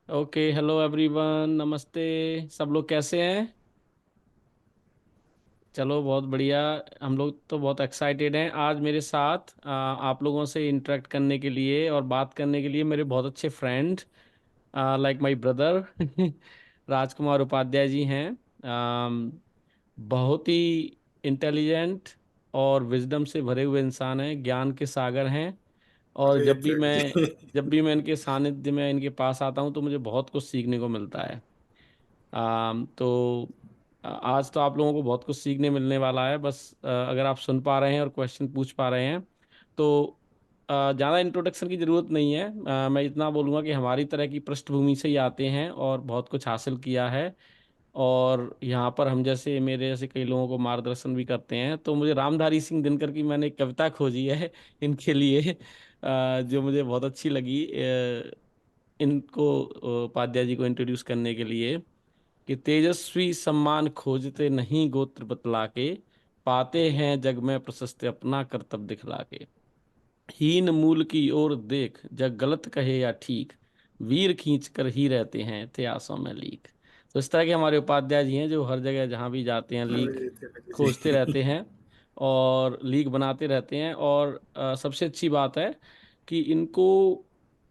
Okay, hello everyone, नमस्ते। सब लोग कैसे हैं? चलो, बहुत बढ़िया। हम लोग तो बहुत एक्साइटेड हैं। आज मेरे साथ आप लोगों से इंटरेक्ट करने के लिए और बात करने के लिए मेरे बहुत अच्छे फ्रेंड, लाइक माय ब्रदर राजकुमार उपाध्याय जी हैं। बहुत ही इंटेलिजेंट और विजडम से भरे हुए इंसान हैं, ज्ञान के सागर हैं। और अरे त्यागी जी। जब भी मैं इनके सानिध्य में, इनके पास आता हूँ, तो मुझे बहुत कुछ सीखने को मिलता है। तो आज तो आप लोगों को बहुत कुछ सीखने मिलने वाला है। बस अगर आप सुन पा रहे हैं और क्वेश्चन पूछ पा रहे हैं तो ज़्यादा इंट्रोडक्शन की ज़रूरत नहीं है। मैं इतना बोलूँगा कि हमारी तरह की पृष्ठभूमि से ही आते हैं और बहुत कुछ हासिल किया है। और यहाँ पर हम जैसे, मेरे जैसे कई लोगों को मार्गदर्शन भी करते हैं। तो मुझे रामधारी सिंह दिनकर की मैंने एक कविता खोजी है इनके लिए, जो मुझे बहुत अच्छी लगी, इनको, उपाध्याय जी को इंट्रोड्यूस करने के लिए, कि तेजस्वी सम्मान खोजते नहीं गोत्र बतला के, पाते हैं जग में प्रशस्ति अपना करतब दिखला के। हीन मूल की ओर देख, जग गलत कहे या ठीक, वीर खींच कर ही रहते हैं इतिहासों में लीक। तो इस तरह के हमारे उपाध्याय जी हैं, जो हर जगह जहाँ भी जाते हैं लीक अरे त्यागी खोजते जी। रहते हैं और लीक बनाते रहते हैं। और सबसे अच्छी बात है कि इनको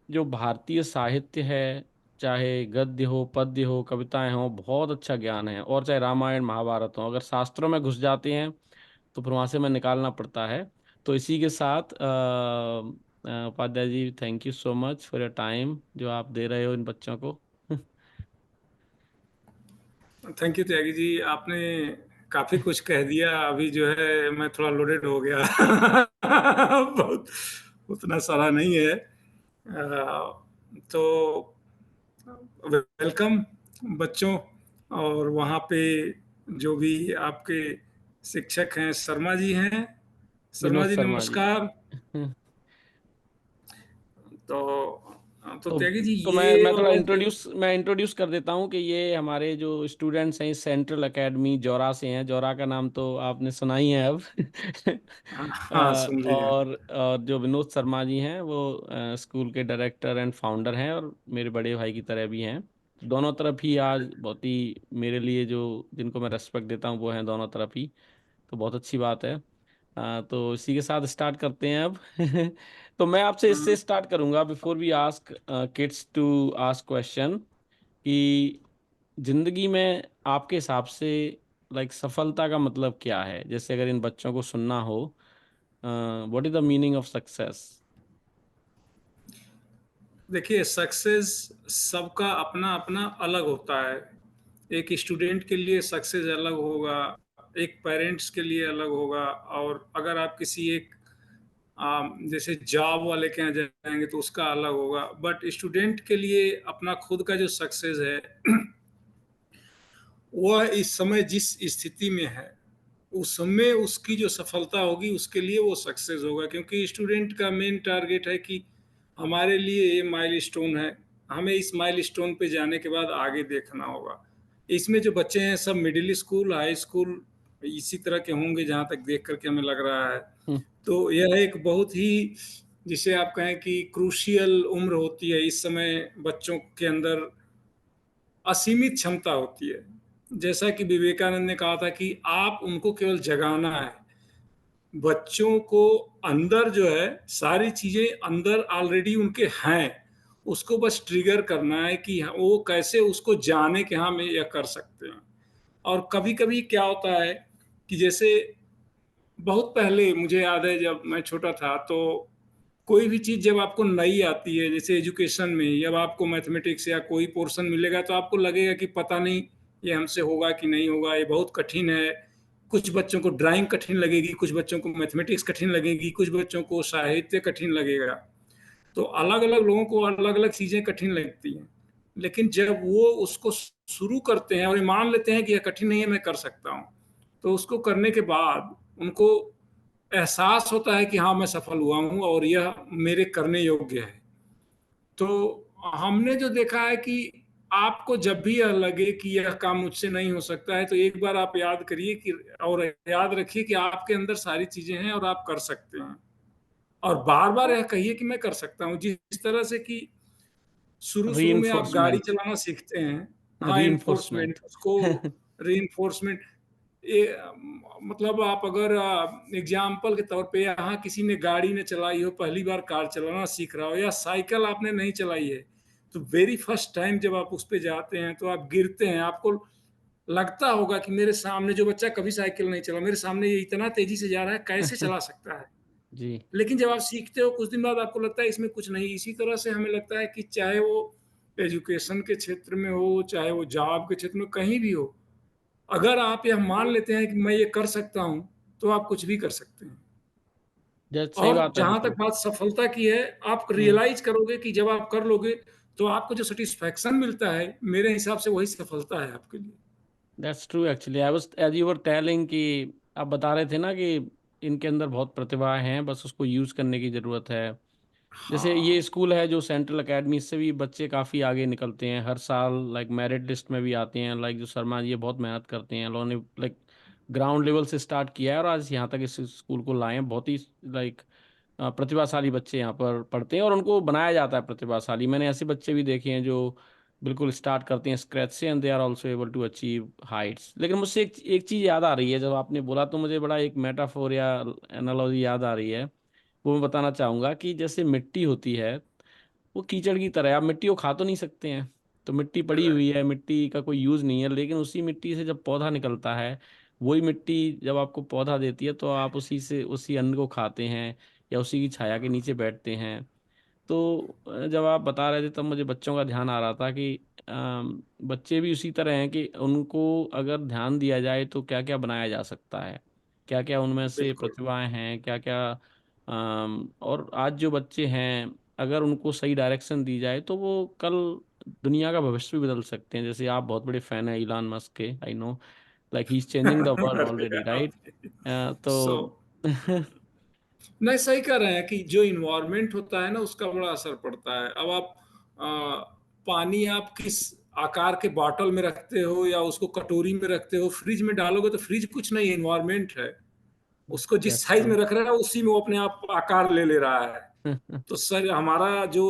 जो भारतीय साहित्य है, चाहे गद्य हो, पद्य हो, कविताएं हो, बहुत अच्छा ज्ञान है। और चाहे रामायण महाभारत हो, अगर शास्त्रों में घुस जाते हैं तो फिर वहां से हमें निकालना पड़ता है। तो इसी के साथ Upadhyay ji, thank you so much for your time जो आप दे रहे हो इन बच्चों को। थैंक यू त्यागी जी, आपने काफी कुछ कह दिया। अभी जो है मैं थोड़ा लोडेड हो गया। बहुत उतना सारा नहीं है। तो वेलकम बच्चों। और वहाँ पे जो भी आपके शिक्षक हैं, शर्मा जी हैं। शर्मा विनोद जी शर्मा जी। नमस्कार। तो तो त्यागी जी तो मैं ये मैं थोड़ा वाला जो इंट्रोड्यूस कर देता हूँ कि ये हमारे जो स्टूडेंट्स हैं, सेंट्रल एकेडमी जौरा से हैं। जौरा का नाम तो आपने सुना ही है अब। हाँ सुन लिए। और जो विनोद शर्मा जी हैं, वो स्कूल के डायरेक्टर एंड फाउंडर हैं और मेरे बड़े भाई की तरह भी हैं। तो दोनों तरफ ही आज बहुत ही मेरे लिए, जो जिनको मैं रेस्पेक्ट देता हूँ, वो हैं दोनों तरफ ही। तो बहुत अच्छी बात है। तो इसी के साथ स्टार्ट करते हैं अब। तो मैं आपसे इससे स्टार्ट करूंगा, before we ask kids to ask question, कि जिंदगी में आपके हिसाब से लाइक सफलता का मतलब क्या है? जैसे अगर इन बच्चों को सुनना हो, what is the meaning of success? देखिए, सक्सेस सबका अपना अपना अलग होता है। एक स्टूडेंट के लिए सक्सेस अलग होगा, एक पेरेंट्स के लिए अलग होगा। और अगर आप किसी एक जैसे जॉब वाले के यहाँ जाएंगे तो उसका अलग होगा। बट स्टूडेंट के लिए अपना खुद का जो सक्सेस है, वह इस समय जिस स्थिति में है, उस समय उसकी जो सफलता होगी उसके लिए वो सक्सेस होगा। क्योंकि स्टूडेंट का मेन टारगेट है कि हमारे लिए ये माइलस्टोन है, हमें इस माइलस्टोन पे जाने के बाद आगे देखना होगा। इसमें जो बच्चे हैं सब मिडिल स्कूल, हाई स्कूल इसी तरह के होंगे, जहाँ तक देख करके हमें लग रहा है। तो यह एक बहुत ही, जिसे आप कहें कि क्रूशियल उम्र होती है। इस समय बच्चों के अंदर असीमित क्षमता होती है। जैसा कि विवेकानंद ने कहा था कि आप उनको केवल जगाना है। बच्चों को अंदर जो है सारी चीजें अंदर ऑलरेडी उनके हैं, उसको बस ट्रिगर करना है कि वो कैसे उसको जाने कि हाँ मैं यह कर सकते हैं। और कभी कभी क्या होता है कि जैसे बहुत पहले मुझे याद है जब मैं छोटा था, तो कोई भी चीज जब आपको नई आती है, जैसे एजुकेशन में जब आपको मैथमेटिक्स या कोई पोर्शन मिलेगा, तो आपको लगेगा कि पता नहीं ये हमसे होगा कि नहीं होगा, ये बहुत कठिन है। कुछ बच्चों को ड्राइंग कठिन लगेगी, कुछ बच्चों को मैथमेटिक्स कठिन लगेगी, कुछ बच्चों को साहित्य कठिन लगेगा। तो अलग अलग लोगों को अलग अलग चीजें कठिन लगती हैं। लेकिन जब वो उसको शुरू करते हैं और ये मान लेते हैं कि यह कठिन नहीं है, मैं कर सकता हूँ, तो उसको करने के बाद उनको एहसास होता है कि हाँ मैं सफल हुआ हूँ और यह मेरे करने योग्य है। तो हमने जो देखा है कि आपको जब भी यह लगे कि यह काम मुझसे नहीं हो सकता है, तो एक बार आप याद करिए कि, और याद रखिए कि आपके अंदर सारी चीजें हैं और आप कर सकते हैं। और बार बार यह कहिए कि मैं कर सकता हूँ। जिस तरह से कि शुरू शुरू में आप गाड़ी रीइंफोर्समेंट। चलाना सीखते हैं। हाँ, एनफोर्समेंट रीइंफोर्समेंट। उसको, रीइंफोर्समेंट। ये मतलब आप अगर एग्जाम्पल के तौर पे यहाँ किसी ने गाड़ी ने चलाई हो, पहली बार कार चलाना सीख रहा हो, या साइकिल आपने नहीं चलाई है, तो वेरी फर्स्ट टाइम जब आप उस पे जाते हैं तो आप गिरते हैं, आपको लगता होगा कि मेरे सामने जो बच्चा कभी साइकिल नहीं चला, मेरे सामने ये इतना तेजी से जा रहा है, कैसे चला सकता है। जी। लेकिन जब आप सीखते हो कुछ दिन बाद आपको लगता है इसमें कुछ नहीं। इसी तरह से हमें लगता है कि चाहे वो एजुकेशन के क्षेत्र में हो, चाहे वो जॉब के क्षेत्र में, कहीं भी हो, अगर आप यह मान लेते हैं कि मैं ये कर सकता हूं, तो आप कुछ भी कर सकते हैं। सही और बात है जहां तक बिल्कुल। बात सफलता की है, आप हम्म। रियलाइज करोगे कि जब आप कर लोगे तो आपको जो सेटिस्फैक्शन मिलता है, मेरे हिसाब से वही सफलता है आपके लिए। That's true actually. I was as you were telling कि आप बता रहे थे ना कि इनके अंदर बहुत प्रतिभा है, बस उसको यूज़ करने की ज़रूरत है। जैसे ये हाँ, स्कूल है जो सेंट्रल एकेडमी, इससे भी बच्चे काफ़ी आगे निकलते हैं हर साल, लाइक मेरिट लिस्ट में भी आते हैं। लाइक जो शर्मा जी ये बहुत मेहनत करते हैं, लोगों ने लाइक ग्राउंड लेवल से स्टार्ट किया है और आज यहाँ तक इस स्कूल को लाए हैं। बहुत ही लाइक प्रतिभाशाली बच्चे यहाँ पर पढ़ते हैं और उनको बनाया जाता है प्रतिभाशाली। मैंने ऐसे बच्चे भी देखे हैं जो बिल्कुल स्टार्ट करते हैं स्क्रैच से and they are also able to achieve heights. लेकिन मुझसे एक चीज़ याद आ रही है, जब आपने बोला तो मुझे बड़ा एक मेटाफोर या एनालॉजी याद आ रही है। वो मैं बताना चाहूँगा कि जैसे मिट्टी होती है, वो कीचड़ की तरह है। आप मिट्टी को खा तो नहीं सकते हैं, तो मिट्टी पड़ी हुई राइट। है, मिट्टी का कोई यूज़ नहीं है, लेकिन उसी मिट्टी से जब पौधा निकलता है, वही मिट्टी जब आपको पौधा देती है तो आप उसी से उसी अन्न को खाते हैं या उसी की छाया के नीचे बैठते हैं। तो जब आप बता रहे थे तब मुझे बच्चों का ध्यान आ रहा था कि बच्चे भी उसी तरह हैं कि उनको अगर ध्यान दिया जाए तो क्या क्या बनाया जा सकता है, क्या क्या उनमें से बिल्कुल। प्रतिभाएं हैं, क्या क्या। और आज जो बच्चे हैं, अगर उनको सही डायरेक्शन दी जाए तो वो कल दुनिया का भविष्य भी बदल सकते हैं। जैसे आप बहुत बड़े फैन हैं इलान मस्क के, I know, like he is changing the world अरे ऑलरेडी, राइट? सो तो नहीं, सही कह रहे हैं कि जो इन्वायरमेंट होता है ना, उसका बड़ा असर पड़ता है। अब आप पानी आप किस आकार के बॉटल में रखते हो या उसको कटोरी में रखते हो, फ्रिज में डालोगे तो फ्रिज कुछ नहीं, इन्वायरमेंट है। उसको जिस दैट्स साइज ट्रू। में रख रहा है उसी में वो अपने आप आकार ले ले रहा है। तो सर हमारा जो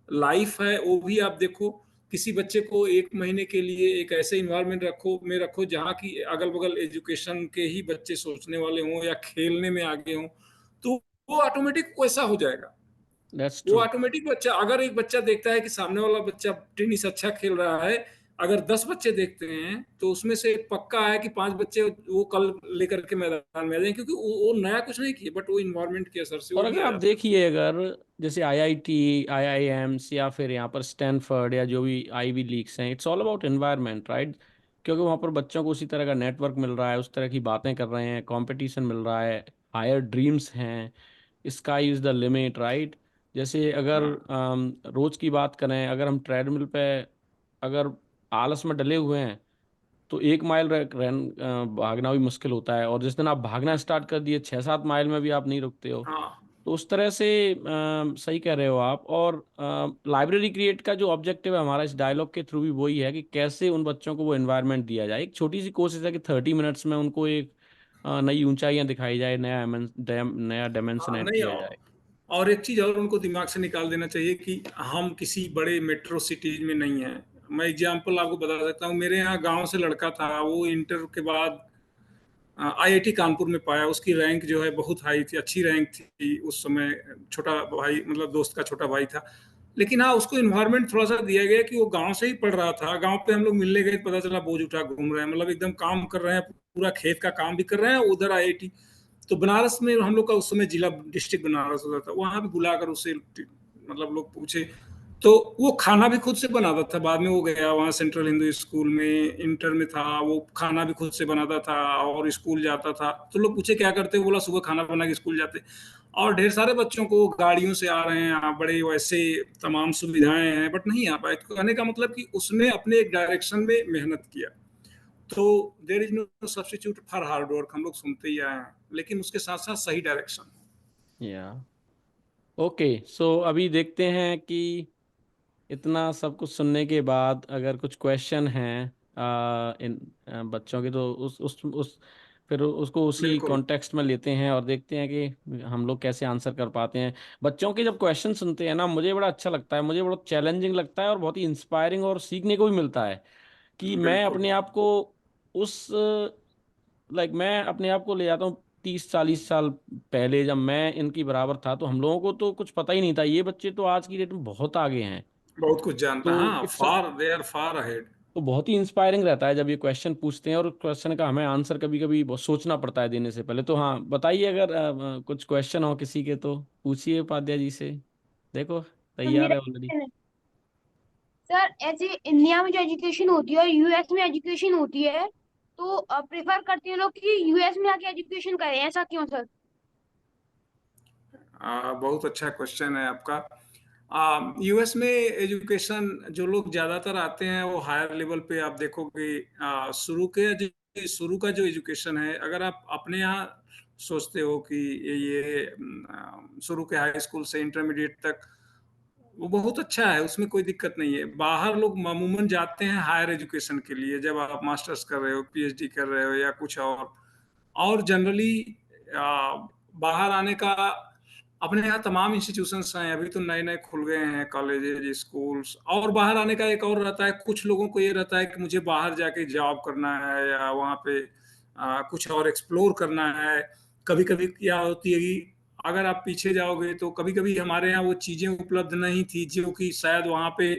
लाइफ है वो भी आप देखो, किसी बच्चे को एक महीने के लिए एक ऐसे इन्वायरमेंट रखो जहाँ की अगल बगल एजुकेशन के ही बच्चे सोचने वाले हों या खेलने में आगे हों, तो वो ऑटोमेटिक वैसा हो जाएगा। दैट्स वो ट्रू। ऑटोमेटिक बच्चा, अगर एक बच्चा देखता है कि सामने वाला बच्चा टेनिस अच्छा खेल रहा है, अगर 10 बच्चे देखते हैं तो उसमें से पक्का है कि 5 बच्चे वो कल लेकर के मैदान में आ जाएंगे, क्योंकि वो नया कुछ नहीं किए, बट वो इन्वायरमेंट के असर से और वो भी अगर आ आप जाता है। देखिए, अगर जैसे आईआईटी, आईआईएम्स या फिर यहाँ पर स्टैनफोर्ड या जो भी आईवी लीग्स हैं, it's all about environment, right? क्योंकि वहाँ पर बच्चों को उसी तरह का नेटवर्क मिल रहा है, उस तरह की बातें कर रहे हैं, कंपटीशन मिल रहा है, हायर ड्रीम्स हैं, sky is the limit, right? जैसे अगर हाँ, रोज की बात करें, अगर हम ट्रेडमिल पे अगर आलस में डले हुए हैं तो 1 माइल भागना भी मुश्किल होता है, और जिस दिन आप भागना स्टार्ट कर दिए 6-7 माइल में भी आप नहीं रुकते हो। हाँ, तो उस तरह से सही कह रहे हो आप। और लाइब्रेरी क्रिएट का जो ऑब्जेक्टिव है हमारा इस डायलॉग के थ्रू भी वही है कि कैसे उन बच्चों को वो एनवायरनमेंट दिया जाए। एक छोटी सी कोशिश है कि 30 मिनट्स में उनको एक नई ऊंचाइयां दिखाई जाए, नया डायमेंशन हाँ, ऐड नहीं। किया जाए। और एक चीज और उनको दिमाग से निकाल देना चाहिए कि हम किसी बड़े मेट्रो सिटीज में नहीं हैं। मैं एग्जांपल आपको बता देता हूँ। मेरे यहाँ गांव से लड़का था, वो इंटर के बाद आईआईटी कानपुर में पाया। उसकी रैंक जो है बहुत हाई थी, अच्छी रैंक थी उस समय। छोटा भाई, मतलब दोस्त का छोटा भाई था। लेकिन हाँ, उसको इन्वायरमेंट थोड़ा सा दिया गया कि वो गांव से ही पढ़ रहा था। गांव पे हम लोग मिलने गए, पता चला बोझ उठा घूम रहे हैं, मतलब एकदम काम कर रहे हैं, पूरा खेत का काम भी कर रहे हैं, उधर आईआईटी। तो बनारस में हम लोग का उस समय जिला डिस्ट्रिक्ट बनारस होता था, वहां भी बुलाकर उससे मतलब लोग पूछे। तो वो खाना भी खुद से बनाता था। बाद में वो गया वहाँ सेंट्रल हिंदू स्कूल में, इंटर में था, वो खाना भी खुद से बनाता था और स्कूल जाता था। तो लोग पूछे क्या करते, बोला सुबह खाना बना के स्कूल जाते। और ढेर सारे बच्चों को गाड़ियों से आ रहे हैं, बड़े वैसे तमाम सुविधाएं हैं, बट नहीं आ पाए। तो कहने का मतलब कि उसने अपने एक डायरेक्शन में मेहनत किया। तो there is no substitute for hard work, हम लोग सुनते ही आए हैं, लेकिन उसके साथ साथ सही डायरेक्शन। या ओके, सो अभी देखते हैं कि इतना सब कुछ सुनने के बाद अगर कुछ क्वेश्चन हैं इन बच्चों के, तो उस फिर उसको उसी बिल्कुल। कॉन्टेक्स्ट में लेते हैं और देखते हैं कि हम लोग कैसे आंसर कर पाते हैं। बच्चों के जब क्वेश्चन सुनते हैं ना, मुझे बड़ा अच्छा लगता है, मुझे बड़ा चैलेंजिंग लगता है और बहुत ही इंस्पायरिंग और सीखने को भी मिलता है कि मैं बिल्कुल। अपने आप को उस मैं अपने आप को ले जाता हूँ 30-40 साल पहले, जब मैं इनकी बराबर था तो हम लोगों को तो कुछ पता ही नहीं था। ये बच्चे तो आज की डेट में बहुत आगे हैं। बहुत कुछ जानता तो है, हाँ, it's far they are far ahead. तो बहुत ही इंस्पायरिंग रहता है जब ये क्वेश्चन पूछते हैं और क्वेश्चन का हमें आंसर कभी कभी बहुत सोचना पड़ता है देने से पहले। तो हाँ, बताइए अगर कुछ क्वेश्चन हो किसी के तो पूछिए उपाध्याय जी से। देखो तो तैयार मेरा है ऑलरेडी। क्वेश्चन है सर, ऐसे इंडिया में जो एजुकेशन होती है और यूएस में एजुकेशन होती है, तो प्रेफर करते हैं लोग कि यूएस में आके एजुकेशन करें, ऐसा क्यों सर? बहुत अच्छा क्वेश्चन है आपका। यूएस में एजुकेशन, जो लोग ज़्यादातर आते हैं वो हायर लेवल पे आप देखोगे। शुरू का जो एजुकेशन है, अगर आप अपने यहाँ सोचते हो कि शुरू के हाई स्कूल से इंटरमीडिएट तक वो बहुत अच्छा है, उसमें कोई दिक्कत नहीं है। बाहर लोग मामूमन जाते हैं हायर एजुकेशन के लिए, जब आप मास्टर्स कर रहे हो, पीएचडी कर रहे हो या कुछ और जनरली बाहर आने का, अपने यहाँ तमाम इंस्टीट्यूशंस हैं, अभी तो नए नए खुल गए हैं कॉलेजेज, स्कूल्स। और बाहर आने का एक और रहता है, कुछ लोगों को ये रहता है कि मुझे बाहर जाके जॉब करना है या वहाँ पे कुछ और एक्सप्लोर करना है। कभी कभी क्या होती है कि अगर आप पीछे जाओगे तो कभी कभी हमारे यहाँ वो चीज़ें उपलब्ध नहीं थी जो कि शायद वहाँ पे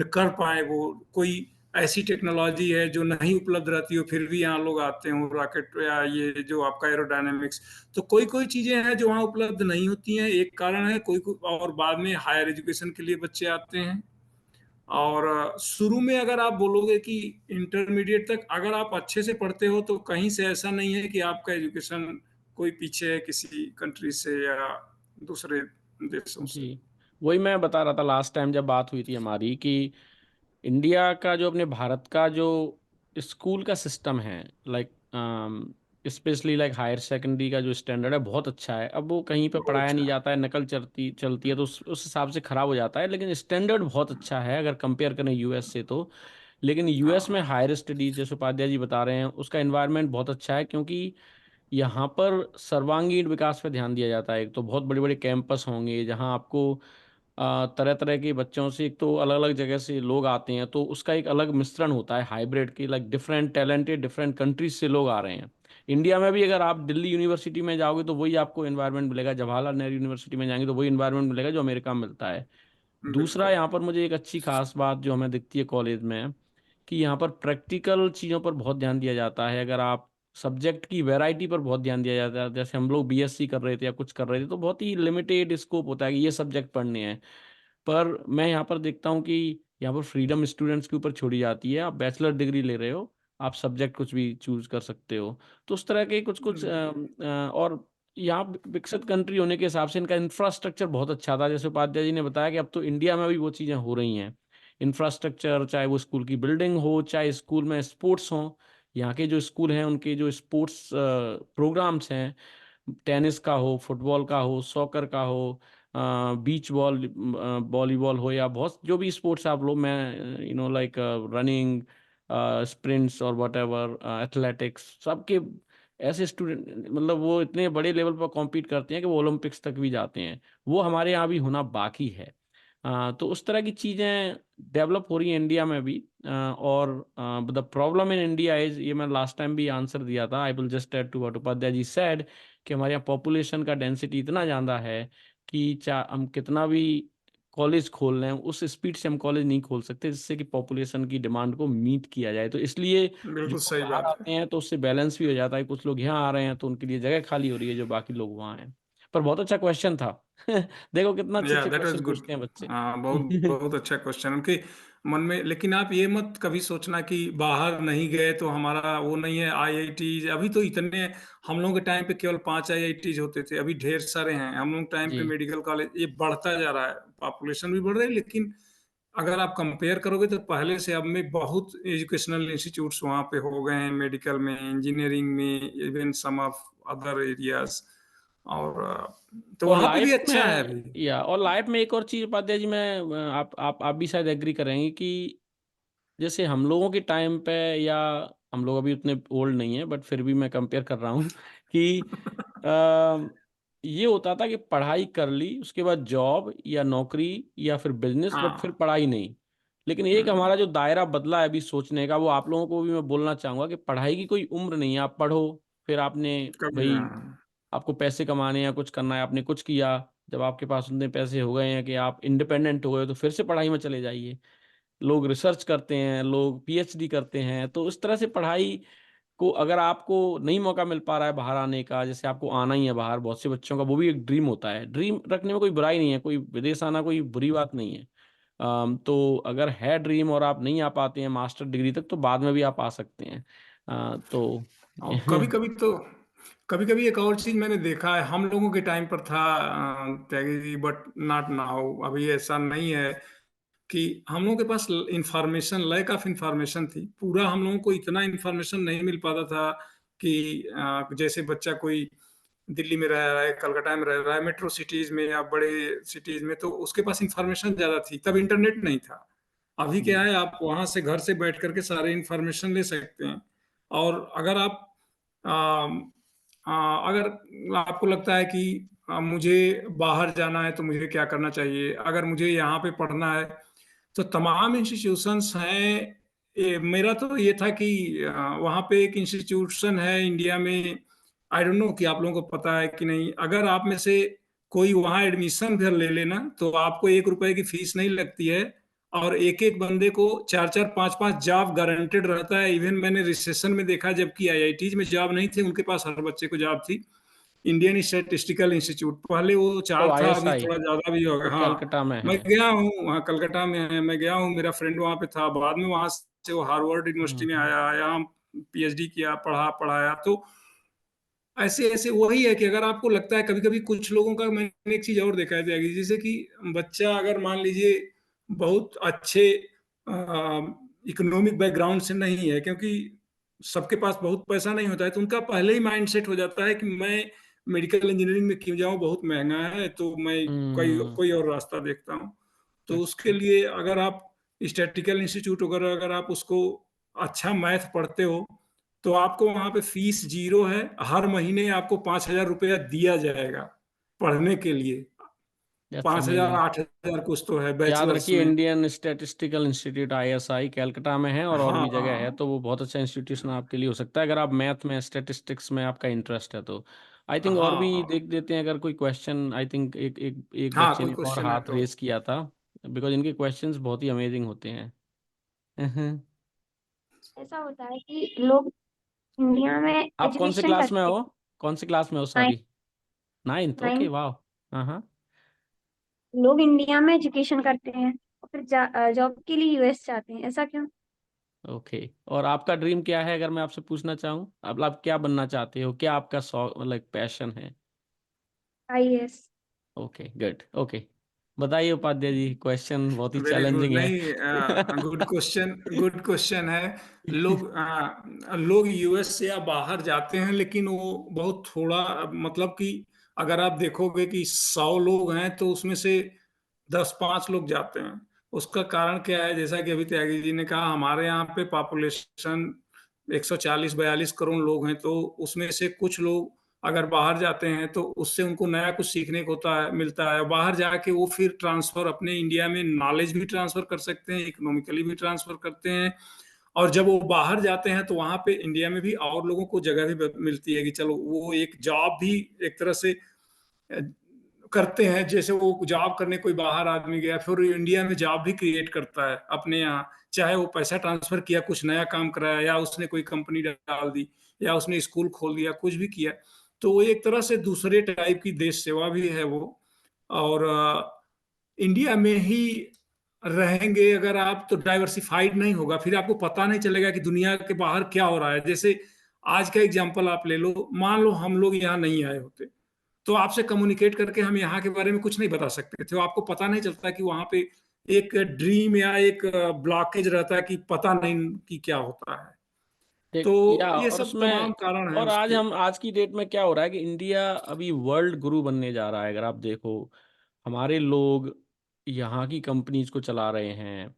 कर पाए। वो कोई ऐसी टेक्नोलॉजी है जो नहीं उपलब्ध रहती हो, फिर भी यहाँ लोग आते हो, रॉकेट या ये जो आपका एरोडायनेमिक्स। तो कोई कोई चीजें हैं जो वहाँ उपलब्ध नहीं होती हैं, एक कारण है। और बाद में हायर एजुकेशन के लिए बच्चे आते हैं। और शुरू में अगर आप बोलोगे कि इंटरमीडिएट तक अगर आप अच्छे से पढ़ते हो तो कहीं से ऐसा नहीं है कि आपका एजुकेशन कोई पीछे है किसी कंट्री से या दूसरे देशों से। जी, वही मैं बता रहा था लास्ट टाइम जब बात हुई थी हमारी कि इंडिया का जो, अपने भारत का जो स्कूल का सिस्टम है, like specially like higher secondary का जो स्टैंडर्ड है बहुत अच्छा है। अब वो कहीं पे बहुत पढ़ाया नहीं अच्छा। जाता है, नकल चलती चलती है, तो उस हिसाब से खराब हो जाता है। लेकिन स्टैंडर्ड बहुत अच्छा है अगर कंपेयर करें यूएस से तो। लेकिन यूएस में हाँ। हायर स्टडीज जैसे उपाध्याय जी बता रहे हैं, उसका एनवायरनमेंट बहुत अच्छा है, क्योंकि यहाँ पर सर्वांगीण विकास पे ध्यान दिया जाता है। एक तो बहुत बड़े बड़े कैंपस होंगे जहाँ आपको तरह तरह के बच्चों से, एक तो अलग अलग जगह से लोग आते हैं, तो उसका एक अलग मिश्रण होता है हाइब्रिड की, like different talented different countries से लोग आ रहे हैं। इंडिया में भी अगर आप दिल्ली यूनिवर्सिटी में जाओगे तो वही आपको एनवायरनमेंट मिलेगा, जवाहरलाल नेहरू यूनिवर्सिटी में जाएंगे तो वही एनवायरनमेंट मिलेगा जो अमेरिका में मिलता है। दूसरा, बिल्कुल। यहाँ पर मुझे एक अच्छी खास बात जो हमें दिखती है कॉलेज में, कि यहाँ पर प्रैक्टिकल चीज़ों पर बहुत ध्यान दिया जाता है। अगर आप सब्जेक्ट की वैरायटी पर बहुत ध्यान दिया जाता है, जैसे हम लोग बीएससी कर रहे थे या कुछ कर रहे थे तो बहुत ही लिमिटेड स्कोप होता है कि ये सब्जेक्ट पढ़ने हैं। पर मैं यहाँ पर देखता हूँ कि यहाँ पर फ्रीडम स्टूडेंट्स के ऊपर छोड़ी जाती है। आप बैचलर डिग्री ले रहे हो, आप सब्जेक्ट कुछ भी चूज कर सकते हो। तो उस तरह के कुछ कुछ और यहाँ विकसित कंट्री होने के हिसाब से इनका इंफ्रास्ट्रक्चर बहुत अच्छा था। जैसे उपाध्याय जी ने बताया कि अब तो इंडिया में भी वो चीज़ें हो रही हैं। इंफ्रास्ट्रक्चर, चाहे वो स्कूल की बिल्डिंग हो, चाहे स्कूल में स्पोर्ट्स हो। यहाँ के जो स्कूल हैं उनके जो स्पोर्ट्स प्रोग्राम्स हैं, टेनिस का हो, फुटबॉल का हो, सॉकर का हो, बीच बॉल, वॉलीबॉल हो, या बहुत जो भी स्पोर्ट्स आप लो, मैं लाइक रनिंग, स्प्रिंट्स और वट एवर, एथलेटिक्स, सबके ऐसे स्टूडेंट, मतलब वो इतने बड़े लेवल पर कॉम्पीट करते हैं कि वो ओलंपिक्स तक भी जाते हैं। वो हमारे यहाँ भी होना बाकी है। तो उस तरह की चीज़ें डेवलप हो रही हैं इंडिया में भी। और the problem in India is, ये मैं लास्ट टाइम भी आंसर दिया था, I will just add to what Upadhyay ji said, कि हमारे यहाँ पॉपुलेशन का डेंसिटी इतना ज़्यादा है कि हम कितना भी कॉलेज खोल रहे हैं उस स्पीड से हम कॉलेज नहीं खोल सकते जिससे कि पॉपुलेशन की डिमांड को मीट किया जाए। तो इसलिए जो बिल्कुल लोग सही बाहर बात है। आते हैं तो उससे बैलेंस भी हो जाता है, कुछ लोग यहाँ आ रहे हैं तो उनके लिए जगह खाली हो रही है जो बाकी लोग वहाँ हैं। पर बहुत अच्छा क्वेश्चन था। देखो कितना अच्छे या अच्छे दैट वाज क्वेश्चन गुड। पूछते हैं बच्चे। हाँ, बहुत बहुत अच्छा क्वेश्चन उनके मन में। लेकिन आप ये मत कभी सोचना कि बाहर नहीं गए तो हमारा वो नहीं है। आईआईटीज अभी तो इतने, हम लोगों के टाइम पे केवल 5 आईआईटीज होते थे, अभी ढेर सारे हैं। हम लोग टाइम पे जी, मेडिकल कॉलेज ये बढ़ता जा रहा है, पॉपुलेशन भी बढ़ रही है। लेकिन अगर आप कंपेयर करोगे तो पहले से अब में बहुत एजुकेशनल इंस्टीट्यूट्स वहाँ पे हो गए हैं, मेडिकल में, इंजीनियरिंग में, even some of other areas. और तो और वहाँ पे भी लाइफ अच्छा है में, अभी। या और लाइफ में एक और चीज उपाध्याय जी, मैं आप भी शायद एग्री करेंगे कि जैसे हम लोगों के टाइम पे या हम लोग अभी उतने ओल्ड नहीं है, बट फिर भी मैं कंपेयर कर रहा हूँ कि अ, ये होता था कि पढ़ाई कर ली, उसके बाद जॉब या नौकरी या फिर बिजनेस, बट फिर हाँ। पढ़ाई नहीं। लेकिन एक हम्म, हमारा जो दायरा बदला है अभी सोचने का, वो आप लोगों को भी मैं बोलना चाहूंगा कि पढ़ाई की कोई उम्र नहीं है। आप पढ़ो, फिर आपने कभी भाई हाँ। आपको पैसे कमाने या कुछ करना है, आपने कुछ किया, जब आपके पास उतने पैसे हो गए हैं कि आप इंडिपेंडेंट हो गए, तो फिर से पढ़ाई में चले जाइए। लोग रिसर्च करते हैं, लोग पीएचडी करते हैं। तो इस तरह से पढ़ाई को, अगर आपको नहीं मौका मिल पा रहा है बाहर आने का, जैसे आपको आना ही है बाहर, बहुत से बच्चों का वो भी एक ड्रीम होता है। ड्रीम रखने में कोई बुराई नहीं है, कोई विदेश आना कोई बुरी बात नहीं है। तो अगर है ड्रीम और आप नहीं आ पाते हैं मास्टर डिग्री तक, तो बाद में भी आप आ सकते हैं। तो और कभी कभी तो कभी कभी एक और चीज मैंने देखा है, हम लोगों के टाइम पर था Tyagi ji, but not now, अभी ऐसा नहीं है कि हम लोगों के पास इंफॉर्मेशन, लैक ऑफ इंफॉर्मेशन थी। पूरा हम लोगों को इतना इंफॉर्मेशन नहीं मिल पाता था कि जैसे बच्चा कोई दिल्ली में रह रहा है, कलकत्ता में रह रहा है, मेट्रो सिटीज में या बड़े सिटीज में, तो उसके पास इंफॉर्मेशन ज्यादा थी, तब इंटरनेट नहीं था। अभी क्या है, आप वहां से घर से बैठ करके सारे इंफॉर्मेशन ले सकते हैं। और अगर आप अगर आपको लगता है कि मुझे बाहर जाना है तो मुझे क्या करना चाहिए, अगर मुझे यहाँ पे पढ़ना है, तो तमाम इंस्टीट्यूशंस हैं। मेरा तो ये था कि वहाँ पे एक इंस्टीट्यूशन है इंडिया में, आई डोंट नो कि आप लोगों को पता है कि नहीं। अगर आप में से कोई वहाँ एडमिशन घर ले लेना, तो आपको 1 रुपए की फीस नहीं लगती है, और एक एक बंदे को 4 4 5 5 जॉब गारंटेड रहता है। इवन मैंने रिसेशन में देखा, जबकि आईआईटीज में जॉब नहीं थे, उनके पास हर बच्चे को जॉब थी। इंडियन स्टैटिस्टिकल इंस्टीट्यूट, पहले वो ओ 4 था, अभी आईएसआई, थोड़ा ज्यादा भी होगा। वो हाँ, कलकत्ता में मैं है। गया हूँ वहाँ, कलकत्ता में है, मैं गया हूँ, मेरा फ्रेंड वहाँ पे था, बाद में वहाँ से वो हार्वर्ड यूनिवर्सिटी में हम्म। आया, यहाँ पीएचडी किया, पढ़ा पढ़ाया। तो ऐसे ऐसे वही है कि अगर आपको लगता है, कभी कभी कुछ लोगों का मैंने एक चीज और देखा है त्यागी, जैसे कि बच्चा अगर मान लीजिए बहुत अच्छे इकोनॉमिक बैकग्राउंड से नहीं है, क्योंकि सबके पास बहुत पैसा नहीं होता है, तो उनका पहले ही माइंड सेट हो जाता है कि मैं मेडिकल इंजीनियरिंग में क्यों जाऊं, बहुत महंगा है, तो मैं कोई हम्म। कोई और रास्ता देखता हूँ। तो उसके अच्छा। लिए अगर आप स्टैटिकल इंस्टीट्यूट वगैरह, अगर आप उसको अच्छा मैथ पढ़ते हो, तो आपको वहां पे फीस जीरो है। हर महीने आपको 5,000 रुपया दिया जाएगा पढ़ने के लिए। That's 5,000 amazing. 8,000 कुछ तो है याद बैचलर्स रखिए, में। Indian statistical institute ISI Calcutta में है, और भी जगह है, हाँ तो वो बहुत अच्छा इंस्टीट्यूशन आपके लिए हो सकता है अगर आप मैथ में, स्टैटिस्टिक्स में आपका इंटरेस्ट है तो। आई थिंक और भी हाँ देख देते हैं अगर कोई क्वेश्चन। आई थिंक एक एक एक हाँ, बच्चे कोई ने और क्वेश्चन है हाथ तो। रेस किया था, बिकॉज इनके क्वेश्चंस बहुत ही अमेजिंग होते हैं। ऐसा होता है कि लोग इंडिया में आप कौन से एजुकेशन क्लास में करते हो? कौन से क्लास में हो, हैं। सॉरी? नाइन्थ, ओके, 9 वाह। हाँ हाँ। लोग इंडिया में एजुकेशन करते हैं और फिर जॉब के लिए यूएस जाते हैं, ऐसा क्यों? ओके, और आपका ड्रीम क्या है, अगर मैं आपसे पूछना चाहूँ? अब आप क्या बनना चाहते हो, क्या आपका शौक, मतलब पैशन है? आईएएस। Okay, good, okay. बताइए उपाध्याय जी, क्वेश्चन बहुत ही वेरी गुड। चैलेंजिंग है। नहीं, गुड क्वेश्चन, गुड क्वेश्चन है। लोग यूएस या बाहर जाते हैं, लेकिन वो बहुत थोड़ा, मतलब कि अगर आप देखोगे कि 100 लोग हैं, तो उसमें से 10 5 लोग जाते हैं। उसका कारण क्या है, जैसा कि अभी त्यागी जी ने कहा, हमारे यहाँ पे पॉपुलेशन 140 42 करोड़ लोग हैं, तो उसमें से कुछ लोग अगर बाहर जाते हैं, तो उससे उनको नया कुछ सीखने को होता है, मिलता है। बाहर जाके वो फिर ट्रांसफर अपने इंडिया में नॉलेज भी ट्रांसफर कर सकते हैं, इकोनॉमिकली भी ट्रांसफर करते हैं। और जब वो बाहर जाते हैं, तो वहां पे इंडिया में भी और लोगों को जगह भी मिलती है कि चलो वो एक जॉब भी एक तरह से करते हैं। जैसे वो जॉब करने कोई बाहर आदमी गया, फिर इंडिया में जॉब भी क्रिएट करता है अपने यहाँ, चाहे वो पैसा ट्रांसफर किया, कुछ नया काम कराया, या उसने कोई कंपनी डाल दी, या उसने स्कूल खोल दिया, कुछ भी किया। तो वो एक तरह से दूसरे टाइप की देश सेवा भी है वो। और इंडिया में ही रहेंगे अगर आप, तो डाइवर्सिफाइड नहीं होगा, फिर आपको पता नहीं चलेगा कि दुनिया के बाहर क्या हो रहा है। जैसे आज का एग्जांपल आप ले लो, मान लो हम लोग यहाँ नहीं आए होते, तो आपसे कम्युनिकेट करके हम यहाँ के बारे में कुछ नहीं बता सकते थे। आपको पता नहीं चलता कि वहां पे एक ड्रीम या एक ब्लॉकेज रहता है कि पता नहीं कि क्या होता है। ठीक, या तो ये और सब उसमें, तमाम कारण है और आज उसके। हम, आज की डेट में क्या हो रहा है कि इंडिया अभी वर्ल्ड गुरु बनने जा रहा है। अगर आप देखो, हमारे लोग यहाँ की कंपनीज को चला रहे हैं,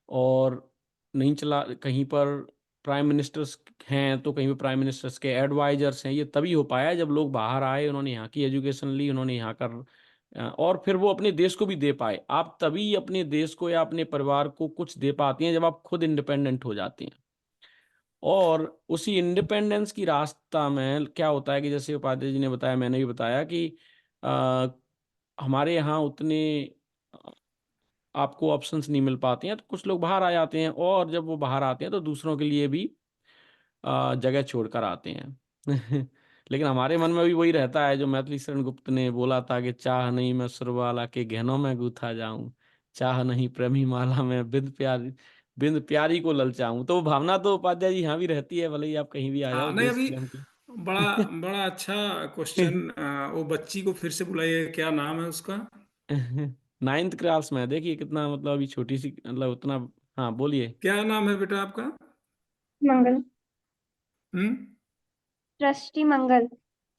और नहीं चला कहीं पर, प्राइम मिनिस्टर्स हैं तो कहीं भी प्राइम मिनिस्टर्स के एडवाइजर्स हैं, ये तभी हो पाया है जब लोग बाहर आए, उन्होंने यहाँ की एजुकेशन ली, उन्होंने यहाँ कर और फिर वो अपने देश को भी दे पाए। आप तभी अपने देश को या अपने परिवार को कुछ दे पाती हैं जब आप खुद इंडिपेंडेंट हो जाती हैं। और उसी इंडिपेंडेंस की रास्ता में क्या होता है कि जैसे उपाध्याय जी ने बताया, मैंने भी बताया कि आ, हमारे यहाँ उतने आपको ऑप्शंस नहीं मिल पाते हैं, तो कुछ लोग बाहर आ जाते हैं, और जब वो बाहर आते हैं तो दूसरों के लिए भी जगह छोड़कर आते हैं। लेकिन हमारे मन में भी वही रहता है जो मैथिली शरण गुप्त ने बोला था कि चाह नहीं मैं सुरवाला के गहनों में गूथा जाऊं, चाह नहीं प्रेमी माला में बिंद प्यारी को ललचाऊं। तो वो भावना तो उपाध्याय जी यहाँ भी रहती है, भले ही आप कहीं भी आ हाँ जाओ, नहीं, देश अभी प्रेम की। बड़ा बड़ा अच्छा क्वेश्चन। वो बच्ची को फिर से बुलाइए, क्या नाम है उसका? नाइन्थ क्लास में है। देखिए कितना, मतलब अभी छोटी सी, मतलब उतना। हाँ बोलिए। क्या नाम है बेटा आपका? मंगल। हम्म। सृष्टि मंगल।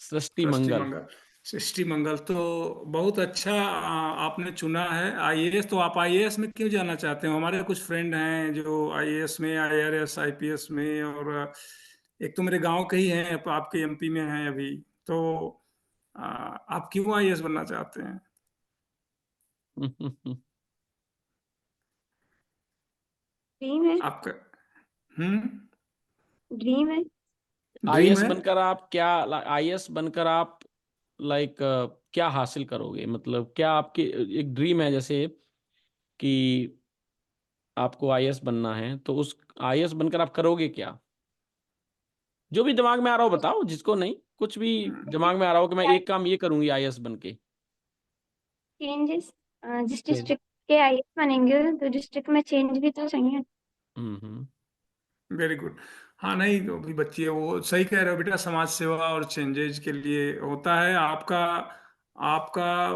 सृष्टि सृष्टि मंगल। मंगल। सृष्टि मंगल तो बहुत अच्छा आपने चुना है। आईएएस, तो आप आईएएस में क्यों जाना चाहते हो? हमारे कुछ फ्रेंड हैं जो आईएएस में, आईआरएस, आईपीएस में, और एक तो मेरे गांव के ही हैं, आपके एमपी में हैं अभी। तो आप क्यों आईएएस बनना चाहते हैं? ड्रीम है। आपका हम्म ड्रीम है। ड्रीम आईएएस है। बनकर आप क्या, आईएएस बनकर आप लाइक क्या हासिल करोगे? मतलब क्या आपकी एक ड्रीम है, जैसे कि आपको आईएएस बनना है, तो उस आईएएस बनकर आप करोगे क्या? जो भी दिमाग में आ रहा हो बताओ, जिसको नहीं, कुछ भी दिमाग में आ रहा हो कि मैं एक काम ये करूंगी आईएएस बन के। चेंजेस। जिस चेंज। डिस्ट्रिक्ट के आईएएस बनेंगे तो डिस्ट्रिक्ट में चेंज भी तो चाहिए। हम्म। Very good. हाँ नहीं, तो अभी बच्ची है, वो सही कह रहे हो बेटा, समाज सेवा और चेंजेज के लिए होता है। आपका आपका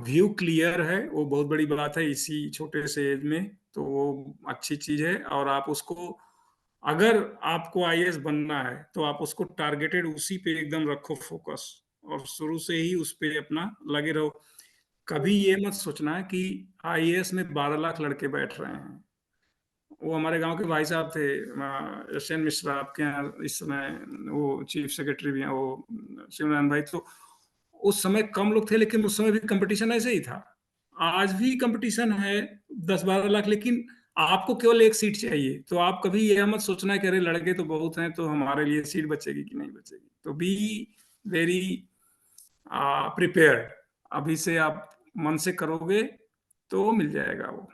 व्यू क्लियर है, वो बहुत बड़ी बात है इसी छोटे से एज में। तो वो अच्छी चीज है। और आप उसको, अगर आपको आईएएस बनना है तो आप उसको टारगेटेड उसी पे एकदम रखो फोकस, और शुरू से ही उस पे अपना लगे रहो। कभी ये मत सोचना कि आईएएस में 12 लाख लड़के बैठ रहे हैं। वो हमारे गांव के भाई साहब थे, एस एन मिश्रा, आपके यहाँ इस समय वो चीफ सेक्रेटरी भी हैं, वो शिवनारायण भाई। तो उस समय कम लोग थे, लेकिन उस समय भी कंपटीशन ऐसे ही था। आज भी कंपटीशन है, 10-12 लाख, लेकिन आपको केवल एक सीट चाहिए। तो आप कभी यह मत सोचना कि अरे लड़के तो बहुत हैं, तो हमारे लिए सीट बचेगी कि नहीं बचेगी। तो बी वेरी प्रिपेयर्ड। अभी से आप मन से करोगे तो मिल जाएगा वो।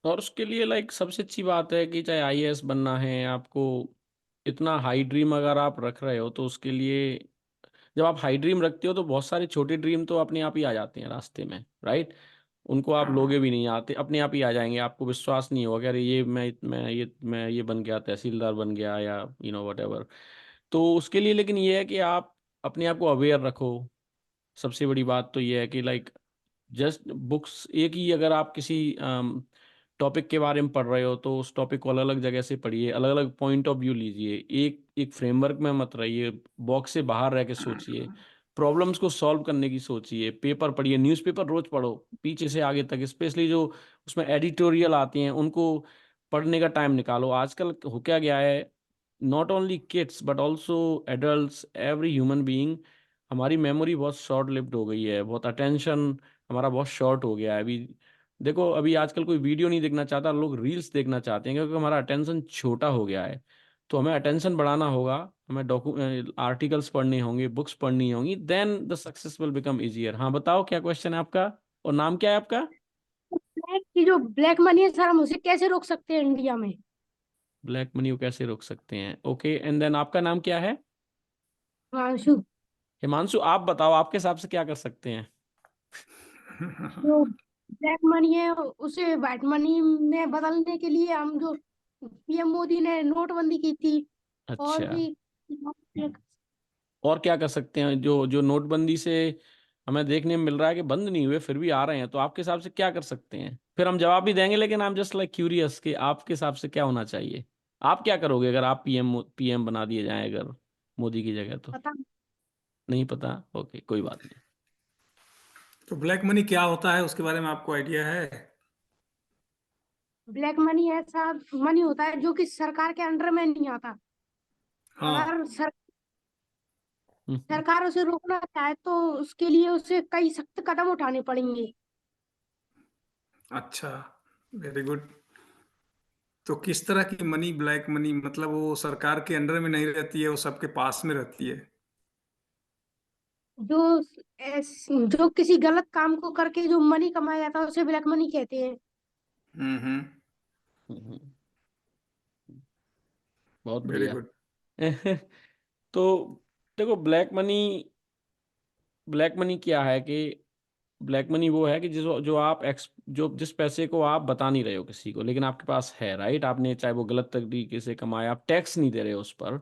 और उसके लिए लाइक सबसे अच्छी बात है कि चाहे आईएएस बनना है आपको, इतना हाई ड्रीम अगर आप रख रहे हो, तो उसके लिए जब आप हाई ड्रीम रखते हो तो बहुत सारे छोटे ड्रीम तो अपने आप ही आ जाते हैं रास्ते में, राइट? उनको आप लोगे हाँ भी नहीं, आते अपने आप ही आ जाएंगे। आपको विश्वास नहीं होगा कि अरे ये मैं ये बन गया, तहसीलदार बन गया, या वट। तो उसके लिए लेकिन ये है कि आप अपने आप को अवेयर रखो। सबसे बड़ी बात तो ये है कि लाइक जस्ट बुक्स एक ही, अगर आप किसी टॉपिक के बारे में पढ़ रहे हो तो उस टॉपिक को अलग अलग जगह से पढ़िए, अलग अलग पॉइंट ऑफ व्यू लीजिए, एक एक फ्रेमवर्क में मत रहिए, बॉक्स से बाहर रह के सोचिए, प्रॉब्लम्स को सॉल्व करने की सोचिए, पेपर पढ़िए, न्यूज़पेपर रोज पढ़ो, पीछे से आगे तक, स्पेशली जो उसमें एडिटोरियल आती हैं उनको पढ़ने का टाइम निकालो। आजकल हो क्या गया है, not only kids but also adults, every human being, हमारी मेमोरी बहुत शॉर्ट लिव्ड हो गई है, बहुत अटेंशन हमारा बहुत शॉर्ट हो गया है। अभी देखो, अभी आजकल कोई वीडियो नहीं देखना चाहता, लोग रील्स देखना चाहते हैं, क्योंकि हमारा अटेंशन छोटा हो गया है। तो हमें अटेंशन बढ़ाना होगा, हमें आर्टिकल्स पढ़ने होंगे, बुक्स पढ़नी होंगी, then the success will become easier. हाँ बताओ क्या क्वेश्चन है आपका, और नाम क्या है आपका? ब्लैक की जो ब्लैक मनी है सर, हम उसे कैसे रोक सकते हैं इंडिया में? ब्लैक मनी को कैसे रोक सकते हैं, ओके, एंड देन आपका नाम क्या है? हिमांशु। हिमांशु, आप बताओ आपके हिसाब से क्या कर सकते हैं? जो ब्लैक मनी है उसे व्हाइट मनी में बदलने के लिए हम जो पीएम मोदी ने नोटबंदी की थी, और अच्छा, भी। और क्या कर सकते हैं? जो जो नोटबंदी से हमें देखने में मिल रहा है कि बंद नहीं हुए, फिर भी आ रहे हैं, तो आपके हिसाब से क्या कर सकते हैं? फिर हम जवाब भी देंगे, लेकिन I am just like curious कि आपके हिसाब से क्या होना चाहिए। आप क्या करोगे अगर आप पीएम पीएम बना दिए जाएं अगर मोदी की जगह तो? पता। नहीं पता, ओके कोई बात नहीं। तो ब्लैक मनी क्या होता है उसके बारे में आपको आइडिया है? ब्लैक मनी ऐसा मनी होता है जो कि सरकार के अंडर में नहीं आता। हाँ। अगर हम्म, सरकार उसे रोकना चाहे तो उसके लिए उसे कई सख्त कदम उठाने पड़ेंगे। अच्छा, वेरी गुड। तो किस तरह की मनी, ब्लैक मनी मतलब वो सरकार के अंडर में नहीं रहती है, वो सबके पास में रहती है? जो जो किसी गलत काम को करके जो मनी कमाया जाता है उसे ब्लैक मनी कहते हैं। हम्म। हम्म, बहुत वेरी बढ़िया। गुड। तो देखो, ब्लैक मनी क्या है कि ब्लैक मनी वो है कि जो आप जो जिस पैसे को आप बता नहीं रहे हो किसी को, लेकिन आपके पास है, राइट? आपने चाहे वो गलत तरीके से कमाया, आप टैक्स नहीं दे रहे हो उस पर,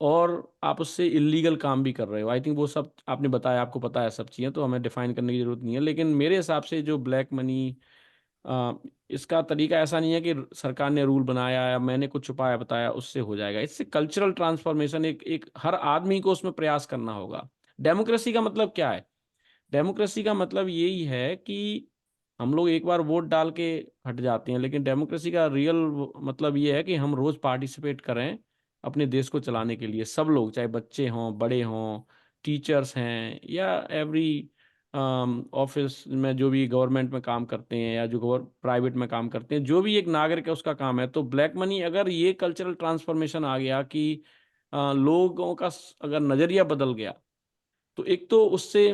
और आप उससे इलीगल काम भी कर रहे हो। आई थिंक वो सब आपने बताया, आपको पता है सब चीज़ें, तो हमें डिफाइन करने की जरूरत नहीं है। लेकिन मेरे हिसाब से जो ब्लैक मनी, इसका तरीका ऐसा नहीं है कि सरकार ने रूल बनाया या मैंने कुछ छुपाया बताया उससे हो जाएगा। इससे कल्चरल ट्रांसफॉर्मेशन, एक एक हर आदमी को उसमें प्रयास करना होगा। डेमोक्रेसी का मतलब क्या है? डेमोक्रेसी का मतलब यही है कि हम लोग एक बार वोट डाल के हट जाते हैं, लेकिन डेमोक्रेसी का रियल मतलब ये है कि हम रोज पार्टिसिपेट करें अपने देश को चलाने के लिए। सब लोग, चाहे बच्चे हों, बड़े हों, टीचर्स हैं, या एवरी ऑफिस में जो भी गवर्नमेंट में काम करते हैं या जो प्राइवेट में काम करते हैं, जो भी एक नागरिक है उसका काम है। तो ब्लैक मनी, अगर ये कल्चरल ट्रांसफॉर्मेशन आ गया कि लोगों का अगर नजरिया बदल गया, तो एक तो उससे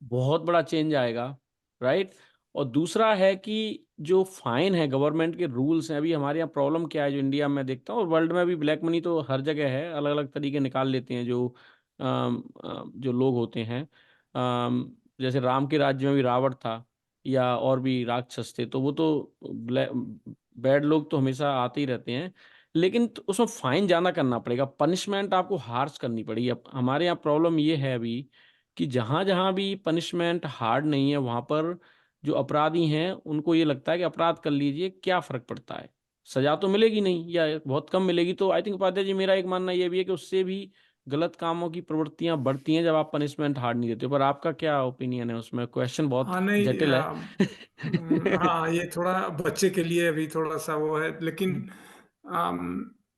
बहुत बड़ा चेंज आएगा, राइट? और दूसरा है कि जो फाइन है, गवर्नमेंट के रूल्स हैं। अभी हमारे यहाँ प्रॉब्लम क्या है, जो इंडिया में देखता हूँ और वर्ल्ड में भी, ब्लैक मनी तो हर जगह है, अलग अलग तरीके निकाल लेते हैं जो जो लोग होते हैं। जैसे राम के राज्य में भी रावण था, या और भी राक्षस थे, तो वो तो बैड लोग तो हमेशा आते ही रहते हैं। लेकिन तो उसमें फाइन ज्यादा करना पड़ेगा, पनिशमेंट आपको हार्श करनी पड़ेगी। अब हमारे यहाँ प्रॉब्लम ये है अभी कि जहां जहां भी पनिशमेंट हार्ड नहीं है, वहां पर जो अपराधी हैं उनको ये लगता है कि अपराध कर लीजिए, क्या फर्क पड़ता है, सजा तो मिलेगी नहीं या बहुत कम मिलेगी। तो आई थिंक उपाध्याय जी, मेरा एक मानना ये भी है कि उससे भी गलत कामों की प्रवृत्तियां बढ़ती हैं जब आप पनिशमेंट हार्ड नहीं देते हो। पर आपका क्या ओपिनियन है उसमें? क्वेश्चन बहुत हाँ नहीं, जटिल है। हाँ ये थोड़ा बच्चे के लिए अभी थोड़ा सा वो है, लेकिन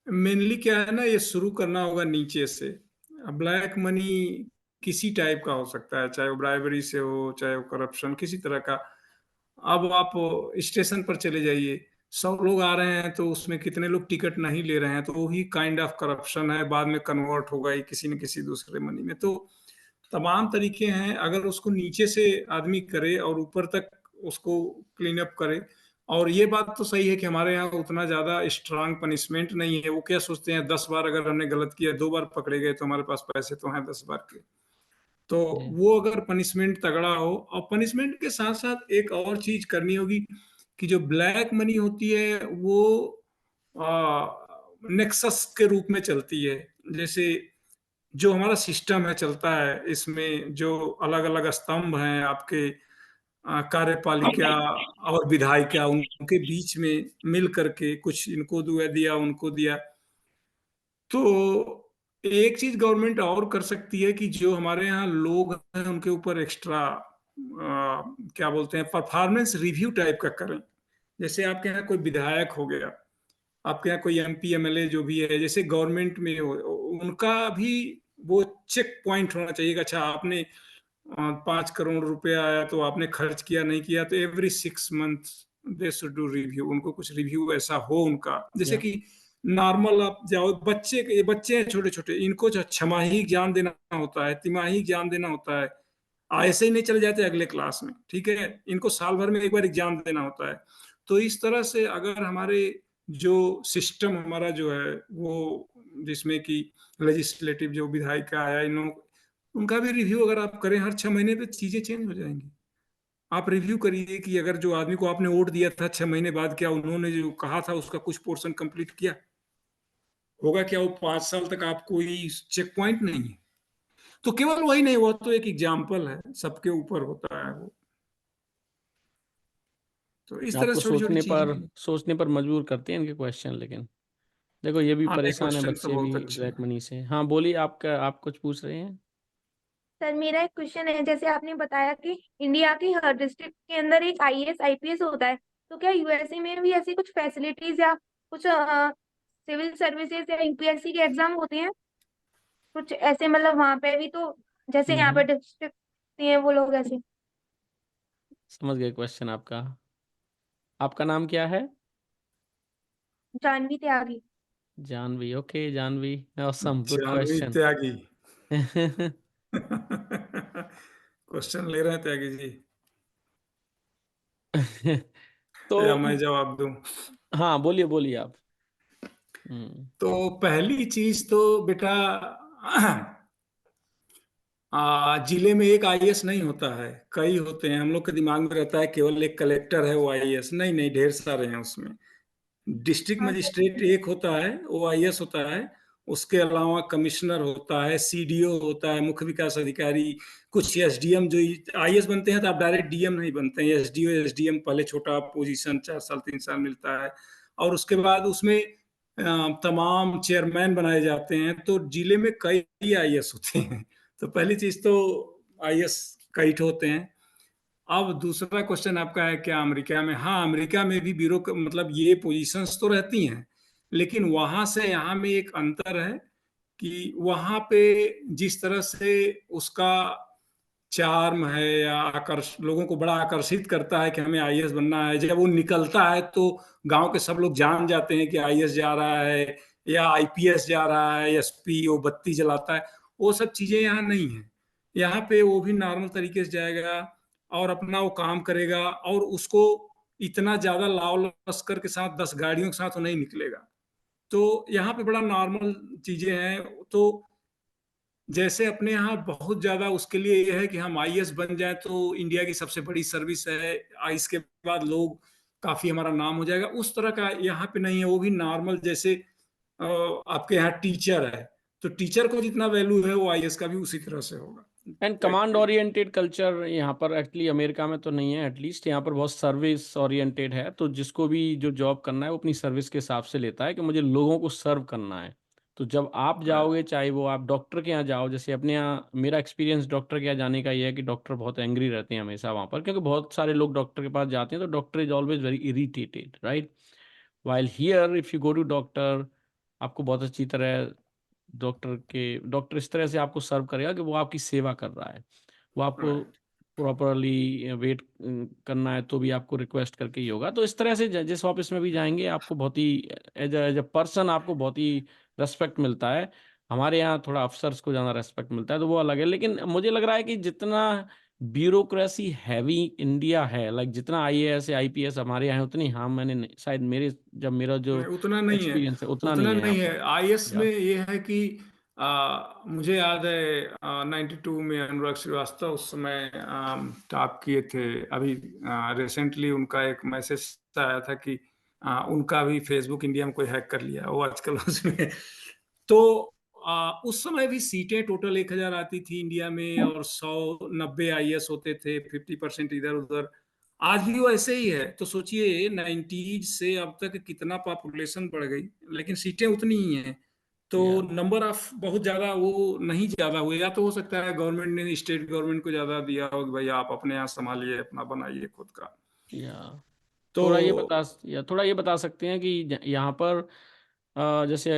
मेनली क्या है ना, ये शुरू करना होगा नीचे से। ब्लैक मनी किसी टाइप का हो सकता है, चाहे वो ब्राइबरी से हो, चाहे वो करप्शन किसी तरह का। अब आप स्टेशन पर चले जाइए, 100 लोग आ रहे हैं तो उसमें कितने लोग टिकट नहीं ले रहे हैं, तो वही काइंड ऑफ करप्शन है, बाद में कन्वर्ट होगा ही किसी न किसी दूसरे मनी में। तो तमाम तरीके हैं, अगर उसको नीचे से आदमी करे और ऊपर तक उसको क्लीन अप करे। और ये बात तो सही है कि हमारे यहाँ उतना ज्यादा स्ट्रांग पनिशमेंट नहीं है। वो क्या सोचते हैं, 10 बार अगर हमने गलत किया, 2 बार पकड़े गए तो हमारे पास पैसे तो हैं 10 बार के। तो जी। वो अगर पनिशमेंट तगड़ा हो, और पनिशमेंट के साथ साथ एक और चीज करनी होगी कि जो ब्लैक मनी होती है वो नेक्सस के रूप में चलती है। जैसे जो हमारा सिस्टम है चलता है, इसमें जो अलग अलग स्तंभ हैं आपके, कार्यपालिका और विधायिका, उनके बीच में मिल करके कुछ इनको दिया उनको दिया। तो एक चीज गवर्नमेंट और कर सकती है कि जो हमारे यहाँ लोग हैं उनके ऊपर एक्स्ट्रा क्या बोलते हैं, परफॉर्मेंस रिव्यू टाइप का करें। जैसे आपके यहाँ कोई विधायक हो गया, आपके यहाँ कोई एमपी एमएलए जो भी है, जैसे गवर्नमेंट में हो, उनका भी वो चेक पॉइंट होना चाहिए कि अच्छा आपने 5 करोड़ रुपया आया तो आपने खर्च किया नहीं किया, तो every 6 month they should do review. उनको कुछ रिव्यू ऐसा हो उनका, जैसे या कि नॉर्मल आप जाओ, बच्चे हैं छोटे छोटे, इनको जो छमाही एग्जाम देना होता है, तिमाही एग्जाम देना होता है, ऐसे ही नहीं चले जाते अगले क्लास में, ठीक है, इनको साल भर में एक बार एग्जाम देना होता है। तो इस तरह से अगर हमारे जो सिस्टम हमारा जो है वो, जिसमें कि लेजिस्लेटिव जो विधायिका है, इन उनका भी रिव्यू अगर आप करें हर 6 महीने पे, चीजें चेंज हो जाएंगी। आप रिव्यू करिए कि अगर जो आदमी को आपने वोट दिया था, 6 महीने बाद क्या उन्होंने जो कहा था उसका कुछ पोर्शन कंप्लीट किया होगा क्या? वो 5 साल तक आपको कोई चेक पॉइंट नहीं है। तो केवल वही नहीं, वो तो एक एग्जाम्पल है, सबके ऊपर होता है वो। तो इस तरह आपको से छोटी छोटी चीजें हैं। सोचने पर मजबूर करते हैं इनके क्वेश्चन। लेकिन देखो, ये भी हाँ नहीं, परेशान है क्वेश्चन तो बच्चे बहुत भी अच्छे ब्लैक हैं। मनी से। हाँ बोलिए, आपका आप कुछ पूछ रहे हैं? सर मेरा एक क्वेश्चन है, जैसे आपने बताया कि इंडिया की हर डिस्ट्रिक्ट के अंदर एक आईएएस आईपीएस होता है, तो क्या यूएसए में भी ऐसी कुछ फैसिलिटीज या कुछ सिविल सर्विसेज या यूपीएससी के एग्जाम होते हैं कुछ ऐसे, मतलब वहां पे भी तो जैसे यहाँ पे हम्म। डिस्ट्रिक्ट हैं वो लोग ऐसे? समझ गए क्वेश्चन आपका। आपका नाम क्या है? Janvi Tyagi. Janvi. Okay Janvi, awesome, good Janvi question. Tyagi. Question ले रहे हैं त्यागी जी, तो या मैं जवाब दूं? हाँ, बोलिए बोलिए आप। हम्म। तो पहली चीज तो बेटा, जिले में एक आईएएस नहीं होता है, कई होते हैं। हम लोग के दिमाग में रहता है केवल एक कलेक्टर है वो आईएएस, नहीं नहीं, ढेर सारे हैं उसमें। डिस्ट्रिक्ट हाँ सर। मजिस्ट्रेट एक होता है, वो आईएएस होता है। उसके अलावा कमिश्नर होता है, सीडीओ होता है, मुख्य विकास अधिकारी, कुछ एसडीएम। जो आईएएस बनते हैं तो आप डायरेक्ट डीएम नहीं बनते हैं, एसडीओ एसडीएम पहले छोटा पोजीशन 4 साल 3 साल मिलता है। और उसके बाद उसमें तमाम चेयरमैन बनाए जाते हैं। तो जिले में कई आईएएस होते हैं। तो पहली चीज तो आईएएस कई ठो होते हैं। अब दूसरा क्वेश्चन आपका है क्या अमेरिका में? हाँ, अमेरिका में भी मतलब ये पोजीशंस तो रहती हैं, लेकिन वहां से यहाँ में एक अंतर है कि वहां पे जिस तरह से उसका चार्म है या आकर्ष लोगों को बड़ा आकर्षित करता है कि हमें आईएएस बनना है, जब वो निकलता है तो गांव के सब लोग जान जाते हैं कि आईएएस जा रहा है या आईपीएस जा रहा है, एसपी वो बत्ती जलाता है। वो सब चीजें यहाँ नहीं है। यहाँ पे वो भी नॉर्मल तरीके से जाएगा और अपना वो काम करेगा, और उसको इतना ज्यादा लाव लश्कर के साथ 10 गाड़ियों के साथ वो नहीं निकलेगा। तो यहाँ पे बड़ा नॉर्मल चीजें हैं। तो जैसे अपने यहाँ बहुत ज्यादा उसके लिए यह है कि हम आईएएस बन जाए तो इंडिया की सबसे बड़ी सर्विस है, इसके बाद लोग काफी हमारा नाम हो जाएगा, उस तरह का यहाँ पे नहीं है। वो भी नॉर्मल, जैसे आपके यहाँ टीचर है, तो टीचर को जितना वैल्यू है वो आईएएस का भी उसी तरह से होगा। एंड कमांड ओरिएंटेड कल्चर यहाँ पर एक्चुअली अमेरिका में तो नहीं है, एटलीस्ट यहाँ पर बहुत सर्विस ओरिएंटेड है। तो जिसको भी जो जॉब करना है वो अपनी सर्विस के हिसाब से लेता है कि मुझे लोगों को सर्व करना है। तो जब आप जाओगे, चाहे वो आप डॉक्टर के यहाँ जाओ, जैसे अपने यहाँ मेरा एक्सपीरियंस डॉक्टर के यहाँ जाने का ये है कि डॉक्टर बहुत एंग्री रहते हैं हमेशा वहाँ पर, क्योंकि बहुत सारे लोग डॉक्टर के पास जाते हैं तो doctor is always very irritated, right? While here if you go to doctor, आपको बहुत अच्छी तरह डॉक्टर इस तरह से आपको सर्व करेगा कि वो आपकी सेवा कर रहा है। वो आपको राइट। प्रॉपरली वेट करना है तो भी आपको रिक्वेस्ट करके ही होगा। तो इस तरह से जिस ऑफिस में भी जाएंगे आपको बहुत ही एज अ पर्सन आपको बहुत ही रेस्पेक्ट मिलता है। हमारे यहाँ थोड़ा अफसर्स को ज़्यादा रेस्पेक्ट मिलता है, तो वो अलग है। लेकिन मुझे लग रहा है कि जितना ब्यूरोक्रेसी हैवी इंडिया है, लाइक जितना आईएएस या आईपीएस हमारे यहाँ है, उतनी, हाँ मैंने शायद मेरे जब मेरा जो नहीं, उतना नहीं है। एक्सपीरियंस है उतना नहीं उतना है यहाँ नहीं है। पर। आईएएस में या ये है कि मुझे याद है 92 में अनुराग श्रीवास्तव उस समय टॉप किए थे। अभी रिसेंटली उनका एक मैसेज आया था कि उनका भी फेसबुक इंडिया में कोई हैक कर लिया, वो आजकल उसमें। तो उस समय भी सीटें टोटल 1,000 आती थी इंडिया में, और 190 आईएएस होते थे, 50% इधर उधर। आज भी वो ऐसे ही है। तो सोचिए 90s से अब तक कितना पॉपुलेशन बढ़ गई, लेकिन सीटें उतनी ही हैं। तो या नंबर ऑफ बहुत ज्यादा वो नहीं ज्यादा हुए। या तो हो सकता है गवर्नमेंट ने स्टेट गवर्नमेंट को ज्यादा दिया हो कि भाई आप अपने यहाँ संभालिए, अपना बनाइए खुद का। या तो थोड़ा ये बता सकते हैं कि यहाँ पर जैसे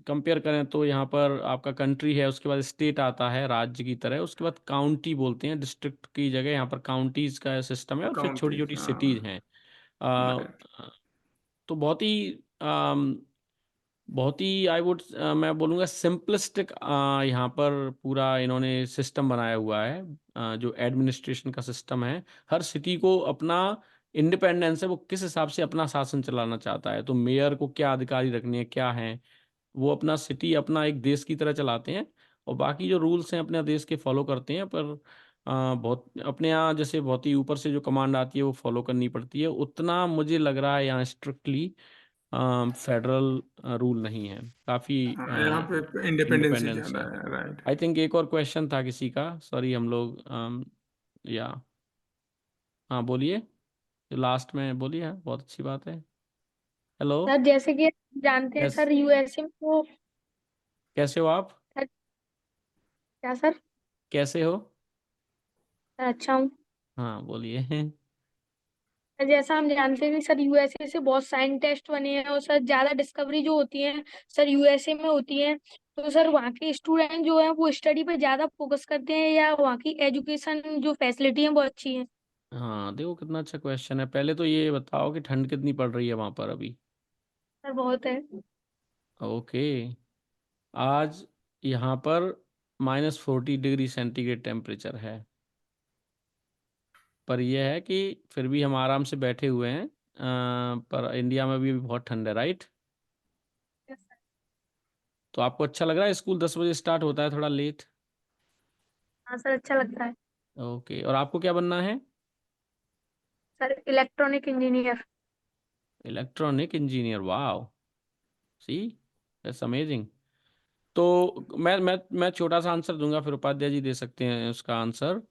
कंपेयर करें तो यहाँ पर आपका कंट्री है, उसके बाद स्टेट आता है राज्य की तरह, उसके बाद काउंटी बोलते हैं डिस्ट्रिक्ट की जगह, यहाँ पर काउंटीज का सिस्टम है, और फिर छोटी काउंटी, छोटी हाँ। सिटीज हैं। अ, राइट। तो बहुत ही आई वुड मैं बोलूँगा सिंपलिस्टिक यहाँ पर पूरा इन्होंने सिस्टम बनाया हुआ है। जो एडमिनिस्ट्रेशन का सिस्टम है, हर सिटी को अपना इंडिपेंडेंस है, वो किस हिसाब से अपना शासन चलाना चाहता है। तो मेयर को क्या अधिकारी रखने हैं, क्या हैं, वो अपना सिटी अपना एक देश की तरह चलाते हैं, और बाकी जो रूल्स हैं अपने देश के फॉलो करते हैं। पर बहुत अपने यहाँ जैसे बहुत ही ऊपर से जो कमांड आती है वो फॉलो करनी पड़ती है, उतना मुझे लग रहा है यहाँ स्ट्रिक्टली फेडरल रूल नहीं है, काफ़ी हाँ, यहाँ पे इंडिपेंडेंसी इंडिपेंडेंस ज्यादा है। है। राइट। आई थिंक एक और क्वेश्चन था किसी का, सॉरी हम लोग या हाँ बोलिए, जो लास्ट में बोलिए, हाँ बहुत अच्छी बात है। हेलो। सर जैसे कि जानते हैं कैस सर यूएसए में तो कैसे हो आप? सर, क्या सर? कैसे हो? सर अच्छा हूँ। हाँ बोलिए। जैसा हम जानते हैं कि सर यूएसए से बहुत साइंटिस्ट बने हैं और सर ज्यादा डिस्कवरी जो होती है सर यूएसए में होती है। तो सर वहाँ के स्टूडेंट जो है वो स्टडी पे ज्यादा फोकस करते हैं या वहाँ की एजुकेशन जो फैसिलिटी है वो अच्छी है? हाँ देखो कितना अच्छा क्वेश्चन है। पहले तो ये बताओ कि ठंड कितनी पड़ रही है वहां पर अभी। सर बहुत है। ओके। आज यहाँ पर -40 डिग्री सेंटीग्रेड टेम्परेचर है। पर यह है कि फिर भी हम आराम से बैठे हुए हैं। पर इंडिया में भी अभी बहुत ठंड है, राइट? तो आपको अच्छा लग रहा है? स्कूल 10 बजे स्टार्ट होता है, थोड़ा लेट। हाँ सर अच्छा लगता है। ओके, और आपको क्या बनना है? Sir electronic engineer. Electronic engineer, वाह। सी, दैट्स अमेजिंग। तो मैं छोटा सा आंसर दूंगा, फिर उपाध्याय जी दे सकते हैं उसका आंसर।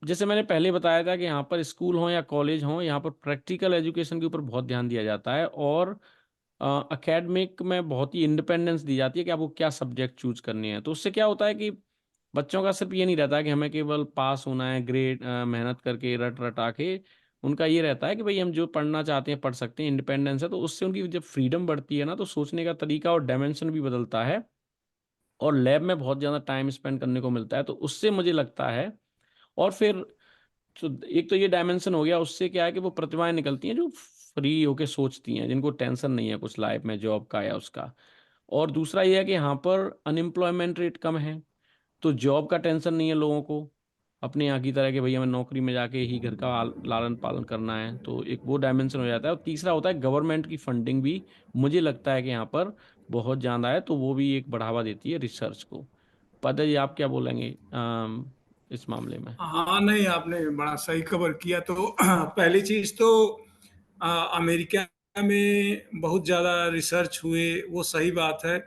जैसे मैंने पहले बताया था कि यहाँ पर स्कूल हो या कॉलेज हो, यहाँ पर प्रैक्टिकल एजुकेशन के ऊपर बहुत ध्यान दिया जाता है, और एकेडमिक में बहुत ही इंडिपेंडेंस दी जाती है कि आपको क्या सब्जेक्ट चूज करनी है। तो उससे क्या होता है कि बच्चों का सिर्फ ये नहीं रहता कि हमें केवल पास होना है, ग्रेड मेहनत करके रट रटा के। उनका ये रहता है कि भाई हम जो पढ़ना चाहते हैं पढ़ सकते हैं, इंडिपेंडेंस है। तो उससे उनकी जब फ्रीडम बढ़ती है ना, तो सोचने का तरीका और डायमेंशन भी बदलता है, और लैब में बहुत ज़्यादा टाइम स्पेंड करने को मिलता है। तो उससे मुझे लगता है, और फिर तो एक तो ये डायमेंशन हो गया, उससे क्या है कि वो प्रतिभाएं निकलती हैं जो फ्री होके सोचती हैं, जिनको टेंशन नहीं है कुछ लाइफ में जॉब का या उसका। और दूसरा ये है कि यहाँ पर अनएम्प्लॉयमेंट रेट कम है, तो जॉब का टेंशन नहीं है लोगों को अपने यहाँ की तरह कि भैया हमें नौकरी में जाके ही घर का लालन पालन करना है। तो एक वो डायमेंशन हो जाता है, और तीसरा होता है गवर्नमेंट की फंडिंग भी मुझे लगता है कि यहाँ पर बहुत ज़्यादा है, तो वो भी एक बढ़ावा देती है रिसर्च को। पता जी आप क्या बोलेंगे इस मामले में? हाँ नहीं, आपने बड़ा सही कवर किया। तो पहली चीज तो अमेरिका में बहुत ज़्यादा रिसर्च हुए, वो सही बात है।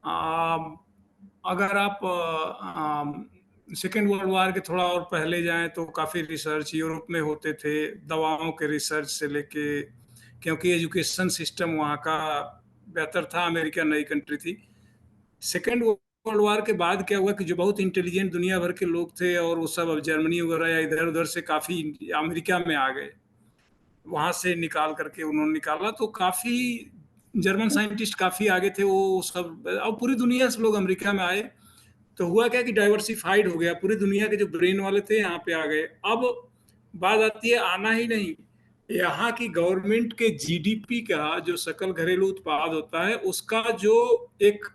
आ, अगर आप सेकेंड वर्ल्ड वार के थोड़ा और पहले जाएं तो काफ़ी रिसर्च यूरोप में होते थे, दवाओं के रिसर्च से लेके, क्योंकि एजुकेशन सिस्टम वहाँ का बेहतर था। अमेरिका नई कंट्री थी। सेकेंड वर्ल्ड वार के बाद क्या हुआ कि जो बहुत इंटेलिजेंट दुनिया भर के लोग थे और वो सब अब जर्मनी वगैरह या इधर उधर से काफ़ी अमेरिका में आ गए। वहां से निकाल करके उन्होंने निकाला, तो काफी जर्मन साइंटिस्ट काफी आगे थे वो सब। अब पूरी दुनिया से लोग अमेरिका में आए, तो हुआ क्या कि डाइवर्सिफाइड हो गया। पूरी दुनिया के जो ब्रेन वाले थे यहाँ पे आ गए। अब बात आती है आना ही नहीं, यहाँ की गवर्नमेंट के जीडीपी का जो सकल घरेलू उत्पाद होता है उसका जो एक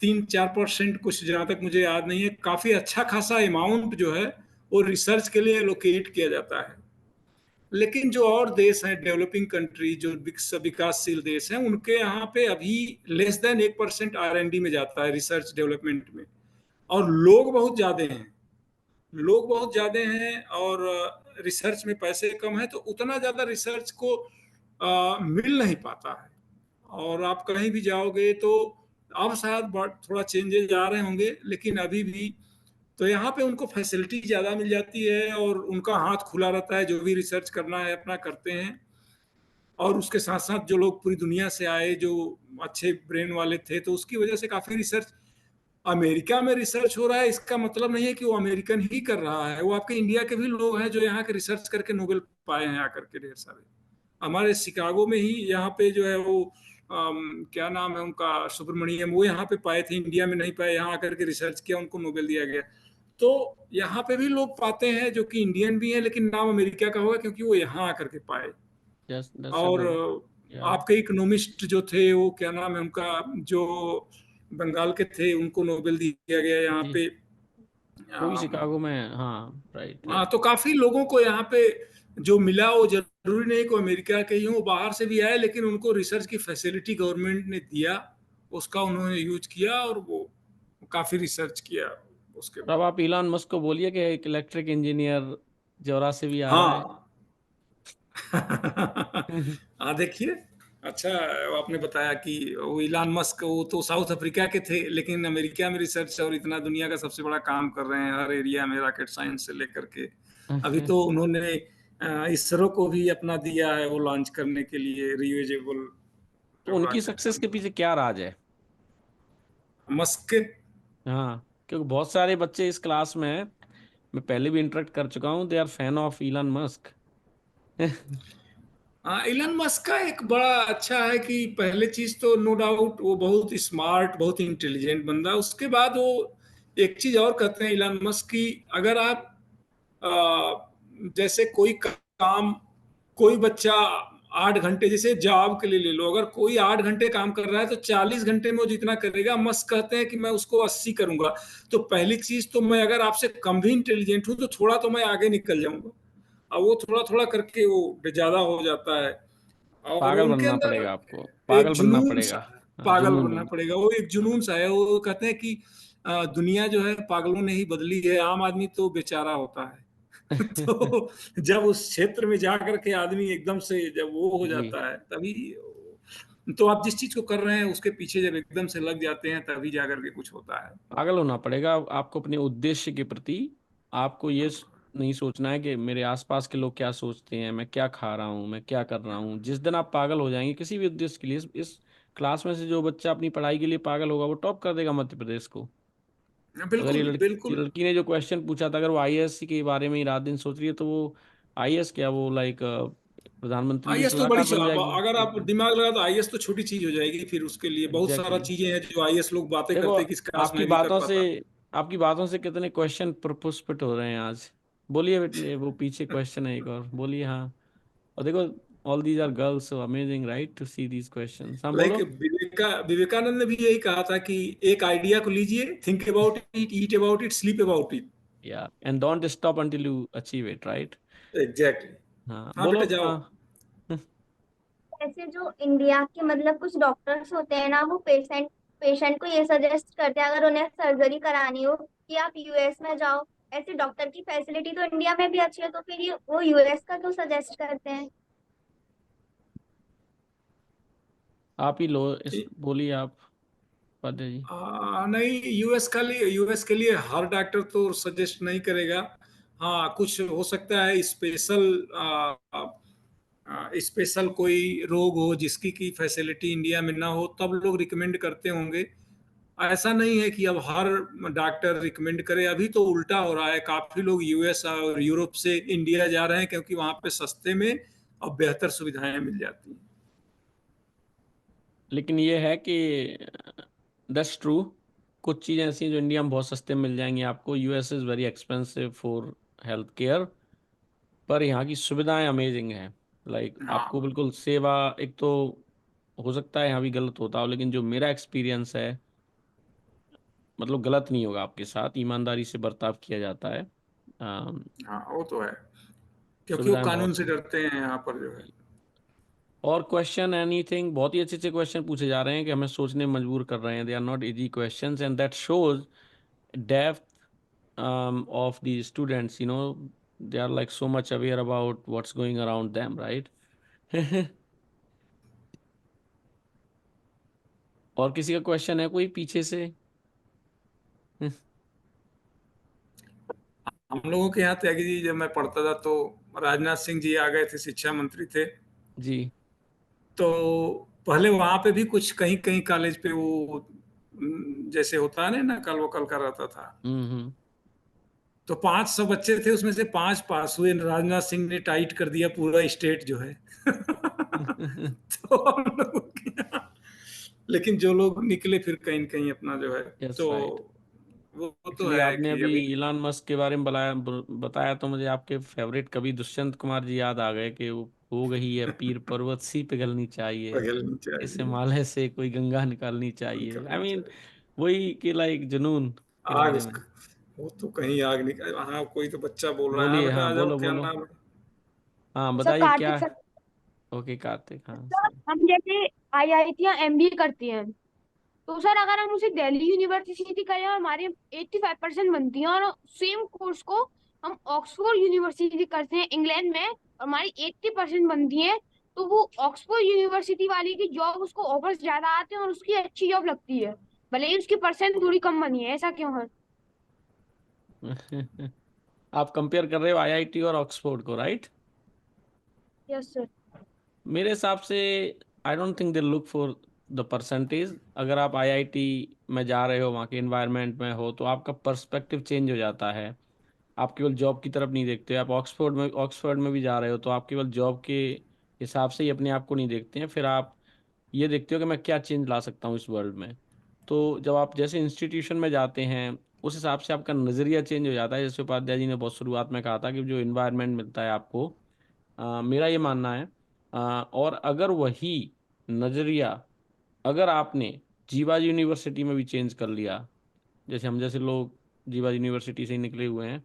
3-4% कुछ, जहां तक मुझे याद नहीं है, काफी अच्छा खासा अमाउंट जो है वो रिसर्च के लिए एलोकेट किया जाता है। लेकिन जो और देश हैं, डेवलपिंग कंट्री, जो विकासशील देश हैं, उनके यहाँ पे अभी लेस देन 1% R&D में जाता है, रिसर्च डेवलपमेंट में। और लोग बहुत ज्यादा हैं, लोग बहुत ज्यादा हैं, और रिसर्च में पैसे कम है, तो उतना ज्यादा रिसर्च को मिल नहीं पाता है। और आप कहीं भी जाओगे तो अब शायद थोड़ा चेंजेस आ रहे होंगे, लेकिन अभी भी तो यहाँ पे उनको फैसिलिटी ज़्यादा मिल जाती है और उनका हाथ खुला रहता है, जो भी रिसर्च करना है अपना करते हैं। और उसके साथ साथ जो लोग पूरी दुनिया से आए, जो अच्छे ब्रेन वाले थे, तो उसकी वजह से काफ़ी रिसर्च अमेरिका में रिसर्च हो रहा है। इसका मतलब नहीं है कि वो अमेरिकन ही कर रहा है, वो आपके इंडिया के भी लोग हैं जो यहाँ के रिसर्च करके नोबेल पाए हैं आकर के, ढेर सारे। हमारे शिकागो में ही यहाँ पे जो है वो क्या नाम है उनका, सुब्रमण्यम, वो यहाँ पे पाए थे, इंडिया में नहीं पाए, यहाँ आकर के रिसर्च किया, उनको नोबेल दिया गया। तो यहाँ पे भी लोग पाते हैं जो कि इंडियन भी हैं, लेकिन नाम अमेरिका का होगा क्योंकि वो यहाँ आकर के पाए। दैट्स अ और गुड। या आपके इकोनॉमिस्ट जो थे, वो क्या नाम है उनका, जो बंगाल के थे, उनको नोबेल दिया गया यहाँ जी, पे। वो भी अम, शिकागो में, हाँ राइट हाँ, या। तो काफी लोगों को यहाँ पे जो मिला, वो जरूरी नहीं कि अमेरिका के ही हो, बाहर से भी आए, लेकिन उनको रिसर्च की फैसिलिटी गवर्नमेंट ने दिया, उसका उन्होंने यूज किया और वो काफी रिसर्च किया उसके और अब बाद। आप इलॉन मस्क को बोलिए कि एक इलेक्ट्रिक इंजीनियर जौरा से भी आ रहा है। हाँ। हाँ देखिए, अच्छा आपने बताया कि वो इलान मस्क, वो तो साउथ अफ्रीका के थे, लेकिन अमेरिका में रिसर्च और इतना दुनिया का सबसे बड़ा काम कर रहे हैं हर एरिया में, रॉकेट साइंस से लेकर के। अभी तो उन्होंने इसरो को भी अपना दिया है वो लॉन्च करने के लिए, रियूजेबल तो जो उनकी रॉकेट सक्सेस के बनता पीछे क्या राज है? है। मस्क के। हाँ, क्योंकि बहुत सारे बच्चे इस क्लास में हैं, मैं पहले भी इंटरेक्ट कर चुका हूँ, they are fan of Elon Musk. हाँ, इलन मस्क का एक बड़ा अच्छा है कि पहले चीज तो नो डाउट वो बहुत स्मार्ट, बहुत इंटेलिजेंट बंदा। उसके बाद वो एक चीज और कहते हैं इलन मस्क की, अगर आप जैसे कोई काम, कोई बच्चा 8 घंटे, जैसे जॉब के लिए ले लो, अगर कोई 8 घंटे काम कर रहा है तो 40 घंटे में वो जितना करेगा, मस्क कहते हैं कि मैं उसको 80 करूंगा। तो पहली चीज तो मैं अगर आपसे कम भी इंटेलिजेंट हूं तो थोड़ा तो मैं आगे निकल जाऊंगा। अब वो थोड़ा थोड़ा करके वो ज्यादा हो जाता है। और पागल उनके बनना अंदर पड़ेगा आपको, एक पागल बनना जुनून सा, पड़ेगा। हाँ, पागल जुनून बनना बनना। पड़ेगा, वो एक जुनून सा है। वो कहते हैं कि दुनिया जो है पागलों ने ही बदली है, आम आदमी तो बेचारा होता है। तो जब उस क्षेत्र में जा करके आदमी एकदम से जब वो हो जी, जाता है तभी, तो आप जिस चीज को कर रहे हैं उसके पीछे जब एकदम से लग जाते हैं तभी जा करके कुछ होता है। पागल होना पड़ेगा आपको अपने उद्देश्य के प्रति। आपको ये नहीं सोचना है कि मेरे आसपास के लोग क्या सोचते हैं, मैं क्या खा रहा हूँ, मैं क्या कर रहा हूँ। जिस दिन आप पागल हो जाएंगे किसी भी उद्देश्य के लिए, इस क्लास में से जो बच्चा अपनी पढ़ाई के लिए पागल होगा वो टॉप कर देगा मध्य प्रदेश को। अगर ये बिल्कुल लड़की बिल्कुल। लड़की ने जो क्वेश्चन पूछा था, अगर वो आईएएस के बारे में ही रात दिन सोच रही है, तो वो आईएएस क्या, वो लाइक प्रधानमंत्री की आईएएस तो बड़ी सलाहकार बन जाएगी। अगर आप दिमाग लगा तो आईएएस तो छोटी चीज हो जाएगी, फिर उसके लिए बहुत सारा एग्जैक्टली। चीजें हैं जो आईएएस लोग बातें देखो, करते हैं कि इस काश आपकी मैं भी कर बातों से पाता। आपकी बातों से कितने क्वेश्चन प्रपुष्पित हो रहे हैं आज। बोलिए बेटे, वो पीछे क्वेश्चन है एक और, बोलिए। हाँ, और देखो, all these are girls, so amazing right to see these questions. हाँ, लाइक बोलो। विवेकानंद ने भी यही कहा था कि एक आइडिया को लीजिए, think about it, eat about it, sleep about it. या and don't stop until you achieve it, right. Exactly. हाँ, हाँ बोलो। बेटा जाओ। हाँ। ऐसे जो इंडिया के मतलब कुछ डॉक्टर्स होते हैं ना, वो पेशेंट पेशेंट को ये सजेस्ट करते हैं अगर उन्हें सर्जरी करानी हो कि आप यूएस में जाओ। ऐसे डॉक्टर की फैसिलिटी तो इंडिया में भी अच्छी है, तो फिर ये वो यूएस का क्यों सजेस्ट करते हैं? आप ही लो, इस बोलिए आप, पांडे जी। नहीं, यूएस के लिए हर डॉक्टर तो सजेस्ट नहीं करेगा। हाँ, कुछ हो सकता है स्पेशल कोई रोग हो जिसकी की फैसिलिटी इंडिया में ना हो, तब लोग रिकमेंड करते होंगे। ऐसा नहीं है कि अब हर डॉक्टर रिकमेंड करे। अभी तो उल्टा हो रहा है, काफी लोग यूएस और यूरोप से इंडिया जा रहे हैं क्योंकि वहां पे सस्ते में और बेहतर सुविधाएं मिल जाती हैं। लेकिन ये है कि दैट्स ट्रू। कुछ चीज़ें ऐसी हैं जो इंडिया में बहुत सस्ते में मिल जाएंगी आपको। US is very expensive for health care, पर यहाँ की सुविधाएं अमेजिंग हैं। लाइक आपको हाँ, बिल्कुल सेवा, एक तो हो सकता है यहाँ भी गलत होता हो, लेकिन जो मेरा एक्सपीरियंस है, मतलब गलत नहीं होगा आपके साथ, ईमानदारी से बर्ताव किया जाता है। अम, हाँ, वो तो है क्योंकि वो सुविधाएं कानून बहुत से हैं। डरते हैं यहाँ पर जो है। और क्वेश्चन एनीथिंग, बहुत ही अच्छे अच्छे क्वेश्चन पूछे जा रहे हैं कि हमें सोचने में मजबूर कर रहे हैं। They are not easy questions and that shows depth of the students, they are like so much aware about what's going around them, right? और किसी का क्वेश्चन है कोई पीछे से? हम लोगों के यहाँ त्यागी जी जब मैं पढ़ता था तो राजनाथ सिंह जी आ गए थे, शिक्षा मंत्री थे। जी। तो पहले वहां पे भी कुछ कहीं कहीं कॉलेज पे वो जैसे होता है ना, नकल वकल का रहता था। हम्म। तो 500 बच्चे थे, उसमें से 5 पास हुए। राजनाथ सिंह ने टाइट कर दिया पूरा स्टेट जो है। तो हम लोगों के यहाँ, लेकिन जो लोग निकले फिर कहीं न कहीं अपना जो है, यस, तो राइट। वो तो एक्चुअली है आपने कि अभी अभी इलान मस्क के बारे में बताया तो मुझे आपके फेवरेट कवि दुष्यंत कुमार जी याद आ गए कि वो हो गई है पीर पर्वत सी पिघलनी चाहिए, बघेलनी इस चाहिए, हिमालय से कोई गंगा निकालनी चाहिए। आई निकलनी मीन चाहिए। वही कि लाइक जुनून के आग बारे में। उसका, वो तो कहीं आग निकल। हाँ, कोई तो बच्चा बोल रहा है। हाँ बोलिए, बेटा हाँ, आ जाओ, बोलो क्या बोलो। नाम है? हाँ, सर बताइए क्या। कार्तिक सर। ओके, कार्तिक, हाँ, सर, सही। हम जैसे आईआईटियां एमबीए करती हैं, तो सर अगर हम उसे दिल्ली यूनिवर्सिटी से करें और हमारी 85% बनती है, और सेम कोर्स को हम ऑक्सफोर्ड यूनिवर्सिटी से करते हैं इंग्लैंड में, और हमारी 80% बनती है, तो वो ऑक्सफोर्ड यूनिवर्सिटी वाली की जॉब उसको ऑफर्स ज्यादा आते हैं और उसकी अच्छी जॉब लगती है, भले ही उसकी परसेंट थोड़ी कम बनी है। ऐसा क्यों है? आप कंपेयर कर रहे हो आईआईटी और ऑक्सफोर्ड को, राइट? Yes sir. मेरे हिसाब से I don't think they look for the percentage. अगर आप आईआईटी में जा रहे हो, वहाँ के एनवायरनमेंट में हो, तो आपका पर्सपेक्टिव चेंज हो जाता है। आप केवल जॉब की तरफ नहीं देखते, आप ऑक्सफोर्ड में भी जा रहे हो तो आप केवल जॉब के हिसाब से ही अपने आप को नहीं देखते हैं, फिर आप ये देखते हो कि मैं क्या चेंज ला सकता हूँ इस वर्ल्ड में। तो जब आप जैसे इंस्टीट्यूशन में जाते हैं उस हिसाब से आपका नज़रिया चेंज हो जाता है। जैसे उपाध्याय जी ने बहुत शुरुआत में कहा था कि जो इन्वायरमेंट मिलता है आपको, मेरा ये मानना है, और अगर वही नज़रिया अगर आपने जीवा यूनिवर्सिटी में भी चेंज कर लिया, जैसे हम जैसे लोग जीवा यूनिवर्सिटी से ही निकले हुए हैं,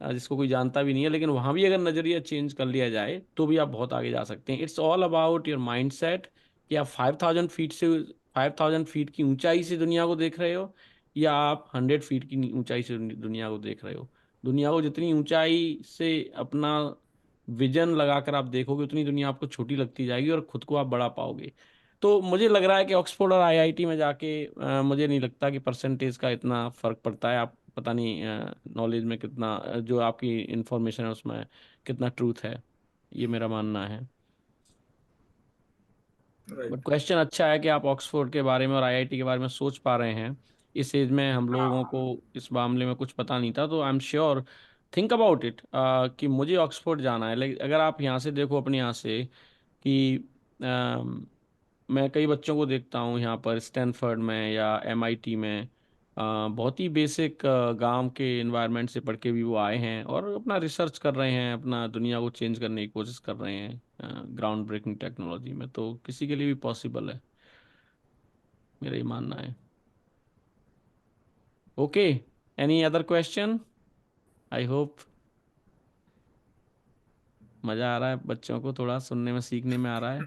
जिसको कोई जानता भी नहीं है, लेकिन वहाँ भी अगर नज़रिया चेंज कर लिया जाए तो भी आप बहुत आगे जा सकते हैं। It's all about your mind set, कि आप 5,000 फीट की ऊंचाई से दुनिया को देख रहे हो, या आप 100 फीट की ऊंचाई से दुनिया को देख रहे हो। दुनिया को जितनी ऊंचाई से अपना विजन लगाकर आप देखोगे उतनी दुनिया आपको छोटी लगती जाएगी और खुद को आप बढ़ा पाओगे। तो मुझे लग रहा है कि ऑक्सफोर्ड और आईआईटी में जाके मुझे नहीं लगता कि परसेंटेज का इतना फर्क पड़ता है। आप पता नहीं नॉलेज में कितना जो आपकी इंफॉर्मेशन है उसमें कितना ट्रूथ है, ये मेरा मानना है। But right. क्वेश्चन अच्छा है कि आप ऑक्सफोर्ड के बारे में और आईआईटी के बारे में सोच पा रहे हैं। इस एज में हम लोगों को इस मामले में कुछ पता नहीं था, तो I am sure think about it कि मुझे ऑक्सफोर्ड जाना है। लेकिन अगर आप यहाँ से देखो अपने यहाँ से कि मैं कई बच्चों को देखता हूँ यहाँ पर स्टैनफोर्ड में या एमआईटी में, बहुत ही बेसिक गांव के एनवायरनमेंट से पढ़ के भी वो आए हैं और अपना रिसर्च कर रहे हैं, अपना दुनिया को चेंज करने की कोशिश कर रहे हैं ग्राउंड ब्रेकिंग टेक्नोलॉजी में। तो किसी के लिए भी पॉसिबल है, मेरा ये मानना है। Okay, any other question? I hope मज़ा आ रहा है, बच्चों को थोड़ा सुनने में सीखने में आ रहा है।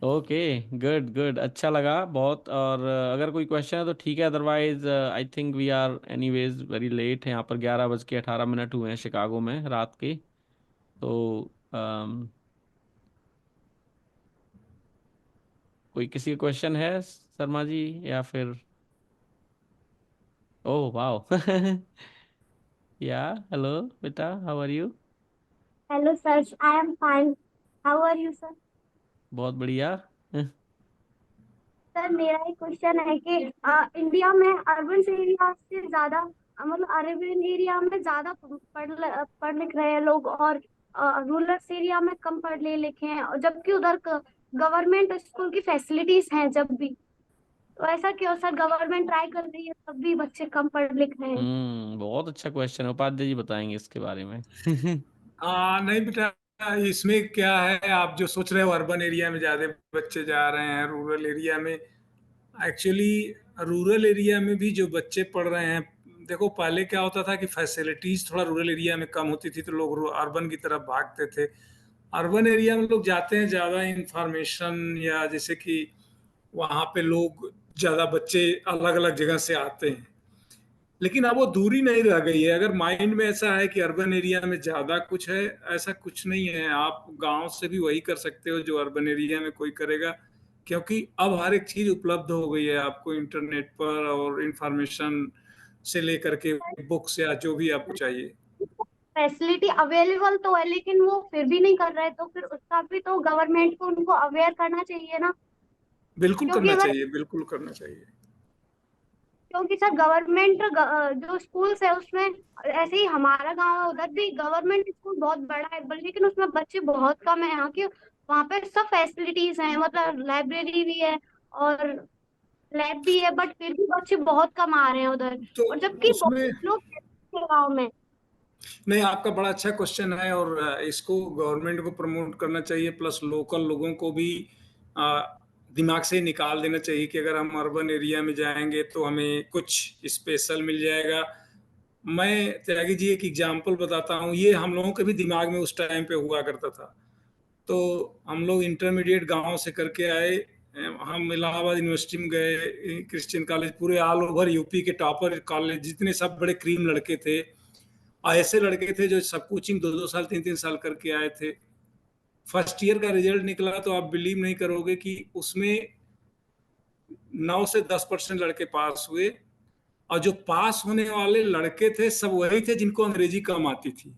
ओके, गुड गुड, अच्छा लगा बहुत। और अगर कोई क्वेश्चन है तो ठीक है, otherwise I think we are anyways very late है। यहाँ पर 11:18 हुए हैं शिकागो में रात के। तो कोई किसी का क्वेश्चन है शर्मा जी, या फिर? Oh wow. या हेलो बेटा, how are you? Hello sir, I am fine. How are you sir? बहुत बढ़िया। सर मेरा एक क्वेश्चन है कि इंडिया में अर्बन एरिया से ज्यादा मतलब अर्बन एरिया में ज्यादा पढ़ लिख रहे हैं लोग, और रूरल एरिया में कम पढ़ लिखे हैं, और जबकि उधर गवर्नमेंट स्कूल की फैसिलिटीज हैं जब भी। तो ऐसा क्यों सर? गवर्नमेंट ट्राई कर रही है तब भी बच्चे कम पढ़ लिख रहे हैं। बहुत अच्छा क्वेश्चन है, उपाध्याय जी बताएंगे इसके बारे में। नहीं बेटा, इसमें क्या है, आप जो सोच रहे हो अर्बन एरिया में ज्यादा बच्चे जा रहे हैं रूरल एरिया में, एक्चुअली रूरल एरिया में भी जो बच्चे पढ़ रहे हैं, देखो पहले क्या होता था कि फैसिलिटीज थोड़ा रूरल एरिया में कम होती थी तो लोग अर्बन की तरफ भागते थे। अर्बन एरिया में लोग जाते हैं ज़्यादा इंफॉर्मेशन, या जैसे कि वहाँ पे लोग ज़्यादा बच्चे अलग अलग जगह से आते हैं, लेकिन अब वो दूरी नहीं रह गई है। अगर माइंड में ऐसा है कि अर्बन एरिया में ज़्यादा कुछ है, ऐसा कुछ नहीं है। आप गांव से भी वही कर सकते हो जो अर्बन एरिया में कोई करेगा, क्योंकि अब हर एक चीज़ उपलब्ध हो गई है आपको इंटरनेट पर, और इंफॉर्मेशन से लेकर के बुक्स या जो भी आपको चाहिए। फैसिलिटी अवेलेबल तो है, लेकिन वो फिर भी नहीं कर रहे, तो फिर उसका भी तो गवर्नमेंट को उनको अवेयर करना चाहिए ना। बिल्कुल क्योंकि करना अगर चाहिए, बिल्कुल करना चाहिए। क्योंकि सर गवर्नमेंट जो स्कूल्स है उसमें, ऐसे ही हमारा गांव है उधर भी गवर्नमेंट स्कूल बहुत बड़ा है, लेकिन उसमें बच्चे बहुत कम है। यहाँ की वहाँ पे सब फैसिलिटीज हैं, मतलब लाइब्रेरी भी है और लैब भी है, बट फिर भी बच्चे बहुत कम आ रहे हैं उधर, तो और जबकि बहुत उसमें लोग हैं गाँव में। नहीं, आपका बड़ा अच्छा क्वेश्चन है, और इसको गवर्नमेंट को प्रमोट करना चाहिए, प्लस लोकल लोगों को भी अ, दिमाग से निकाल देना चाहिए कि अगर हम अर्बन एरिया में जाएंगे तो हमें कुछ स्पेशल मिल जाएगा। मैं त्यागी जी एक एग्जांपल बताता हूँ, ये हम लोगों के भी दिमाग में उस टाइम पे हुआ करता था। तो हम लोग इंटरमीडिएट गांव से करके आए, हम इलाहाबाद यूनिवर्सिटी में गए, क्रिश्चियन कॉलेज, पूरे ऑल ओवर यूपी के टॉपर कॉलेज जितने सब बड़े क्रीम लड़के थे, ऐसे लड़के थे जो सब कोचिंग 2-2 साल 3-3 साल करके आए थे। फर्स्ट ईयर का रिजल्ट निकला तो आप बिलीव नहीं करोगे कि उसमें 9 से 10% लड़के पास हुए, और जो पास होने वाले लड़के थे सब वही थे जिनको अंग्रेजी कम आती थी।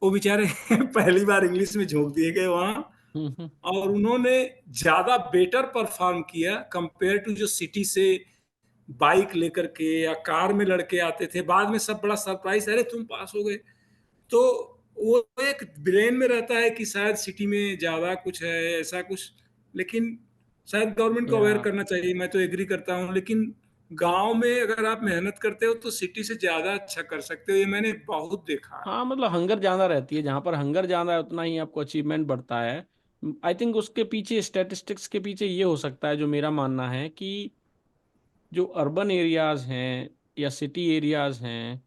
वो बेचारे पहली बार इंग्लिश में झोंक दिए गए वहां, हम्म। और उन्होंने ज्यादा बेटर परफॉर्म किया कंपेयर टू जो सिटी से बाइक लेकर के या कार में लड़के आते थे, बाद में सब बड़ा सरप्राइज, अरे तुम पास हो गए। तो वो एक ब्रेन में रहता है कि शायद सिटी में ज्यादा कुछ है, ऐसा कुछ। लेकिन शायद गवर्नमेंट को अवेयर या करना चाहिए, मैं तो एग्री करता हूँ। लेकिन गांव में अगर आप मेहनत करते हो तो सिटी से ज्यादा अच्छा कर सकते हो, ये मैंने बहुत देखा है। हाँ, मतलब हंगर ज़्यादा रहती है, जहाँ पर हंगर ज़्यादा है उतना ही आपको अचीवमेंट बढ़ता है। आई थिंक उसके पीछे, स्टैटिस्टिक्स के पीछे ये हो सकता है, जो मेरा मानना है कि जो अर्बन एरियाज हैं या सिटी एरियाज हैं,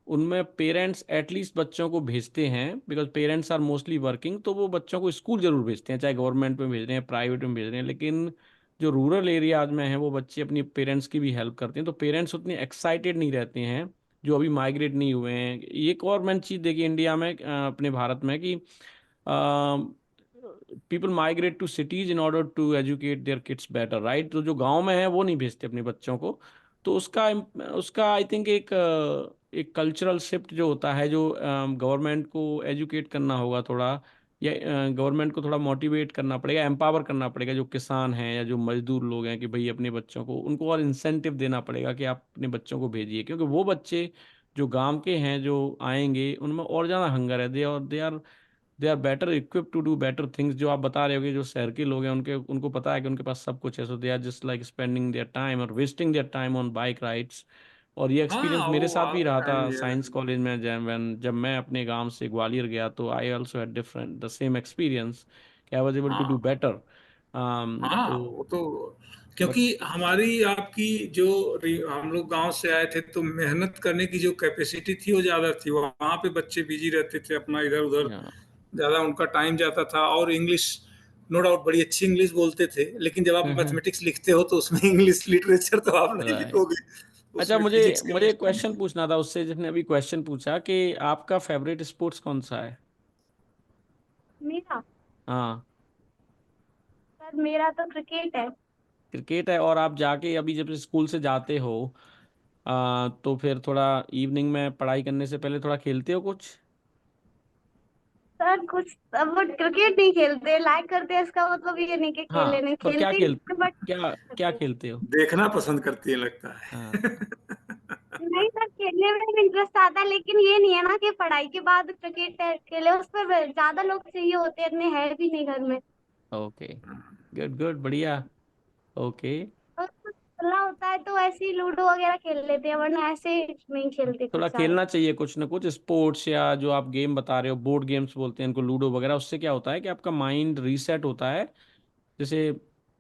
उनमें पेरेंट्स एटलीस्ट बच्चों को भेजते हैं, because parents are mostly working, तो वो बच्चों को स्कूल जरूर भेजते हैं, चाहे गवर्नमेंट में भेज रहे हैं, प्राइवेट में भेज रहे हैं। लेकिन जो रूरल एरियाज में हैं, वो बच्चे अपनी पेरेंट्स की भी हेल्प करते हैं, तो पेरेंट्स उतने एक्साइटेड नहीं रहते हैं जो अभी माइग्रेट नहीं हुए हैं। एक और मैंने चीज़ देखी इंडिया में, अपने भारत में, कि people migrate to cities in order to educate their kids better, right. तो जो गांव में है वो नहीं भेजते अपने बच्चों को। तो उसका उसका आई थिंक एक कल्चरल शिफ्ट जो होता है, जो गवर्नमेंट को एजुकेट करना होगा थोड़ा, या गवर्नमेंट को थोड़ा मोटिवेट करना पड़ेगा, एम्पावर करना पड़ेगा जो किसान हैं या जो मजदूर लोग हैं, कि भाई अपने बच्चों को, उनको और इंसेंटिव देना पड़ेगा कि आप अपने बच्चों को भेजिए, क्योंकि वो बच्चे जो गांव के हैं जो आएंगे, उनमें और ज़्यादा हंगर है, they are better equip to do better things. जो आप बता रहे हो कि जो शहर के लोग हैं, उनको पता है कि उनके पास सब कुछ है, so they are just like spending their time और wasting their time on bike rides. और ये एक्सपीरियंस हाँ, मेरे वो साथ ऑल भी द रहा था टाइम ये साइंस कॉलेज में, जब मैं अपने गांव से ग्वालियर गया, तो I also had different the same experience, कि I was able to do हाँ, बेटर। हाँ, वो तो तो बट क्योंकि हमारी आपकी जो हम लोग गांव से आए थे तो मेहनत करने की जो कैपेसिटी थी वो ज्यादा थी, वहां पे बच्चे बिजी रहते थे अपना इधर उधर, या ज्यादा उनका टाइम जाता था। और इंग्लिश नो डाउट बड़ी अच्छी इंग्लिश बोलते थे, लेकिन जब आप मैथमेटिक्स लिखते हो तो उसमें इंग्लिश लिटरेचर तो आप नहीं राइट। लिखोगे, अच्छा, उसमें मुझे फिजिक्स मुझे केमिस्ट्री। क्वेश्चन पूछना था उससे जिसने अभी क्वेश्चन पूछा, कि आपका फेवरेट स्पोर्ट्स कौन सा है? मेरा हाँ, सर मेरा तो क्रिकेट है। क्रिकेट है। और आप जाके अभी जब स्कूल से जाते हो, तो फिर थोड़ा इवनिंग में पढ़ाई करने से पहले थोड़ा खेलते हो कुछ? सर कुछ, अब वो क्रिकेट नहीं खेलते, लाइक करते हैं, इसका मतलब ये नहीं कि हाँ, खेले नहीं, तो क्या खेलते ही खेल बट क्या क्या खेलते हो? देखना पसंद करती है लगता हाँ, है। नहीं सर, खेलने में भी इंटरेस्ट आता है, लेकिन ये नहीं है ना कि पढ़ाई के बाद क्रिकेट खेले, उस पर ज्यादा लोग चाहिए होते हैं, इतने है भी नहीं घर में। ओके, गुड गुड, बढ़िया। ओके, और कुछ खेलना होता है तो ऐसे ही लूडो वगैरह खेल लेते हैं, वरना ऐसे नहीं खेलते थोड़ा कुछ ज्यादा। खेलना चाहिए कुछ ना कुछ स्पोर्ट्स, या जो आप गेम बता रहे हो, बोर्ड गेम्स बोलते हैं इनको, लूडो वगैरह। उससे क्या होता है कि आपका माइंड रीसेट होता है, जैसे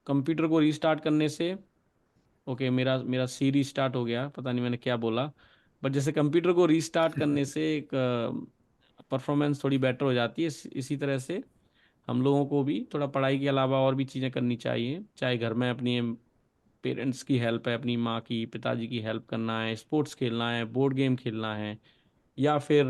कंप्यूटर को रीस्टार्ट करने से। ओके, मेरा मेरा सी रीस्टार्ट हो गया, पता नहीं मैंने क्या बोला। बट जैसे कंप्यूटर को रीस्टार्ट करने से एक परफॉर्मेंस थोड़ी बेटर हो जाती है, इसी तरह से हम लोगों को भी थोड़ा पढ़ाई के अलावा और भी चीज़ें करनी चाहिए, चाहे घर में अपनी पेरेंट्स की हेल्प है, अपनी माँ की, पिताजी की हेल्प करना है, स्पोर्ट्स खेलना है, बोर्ड गेम खेलना है, या फिर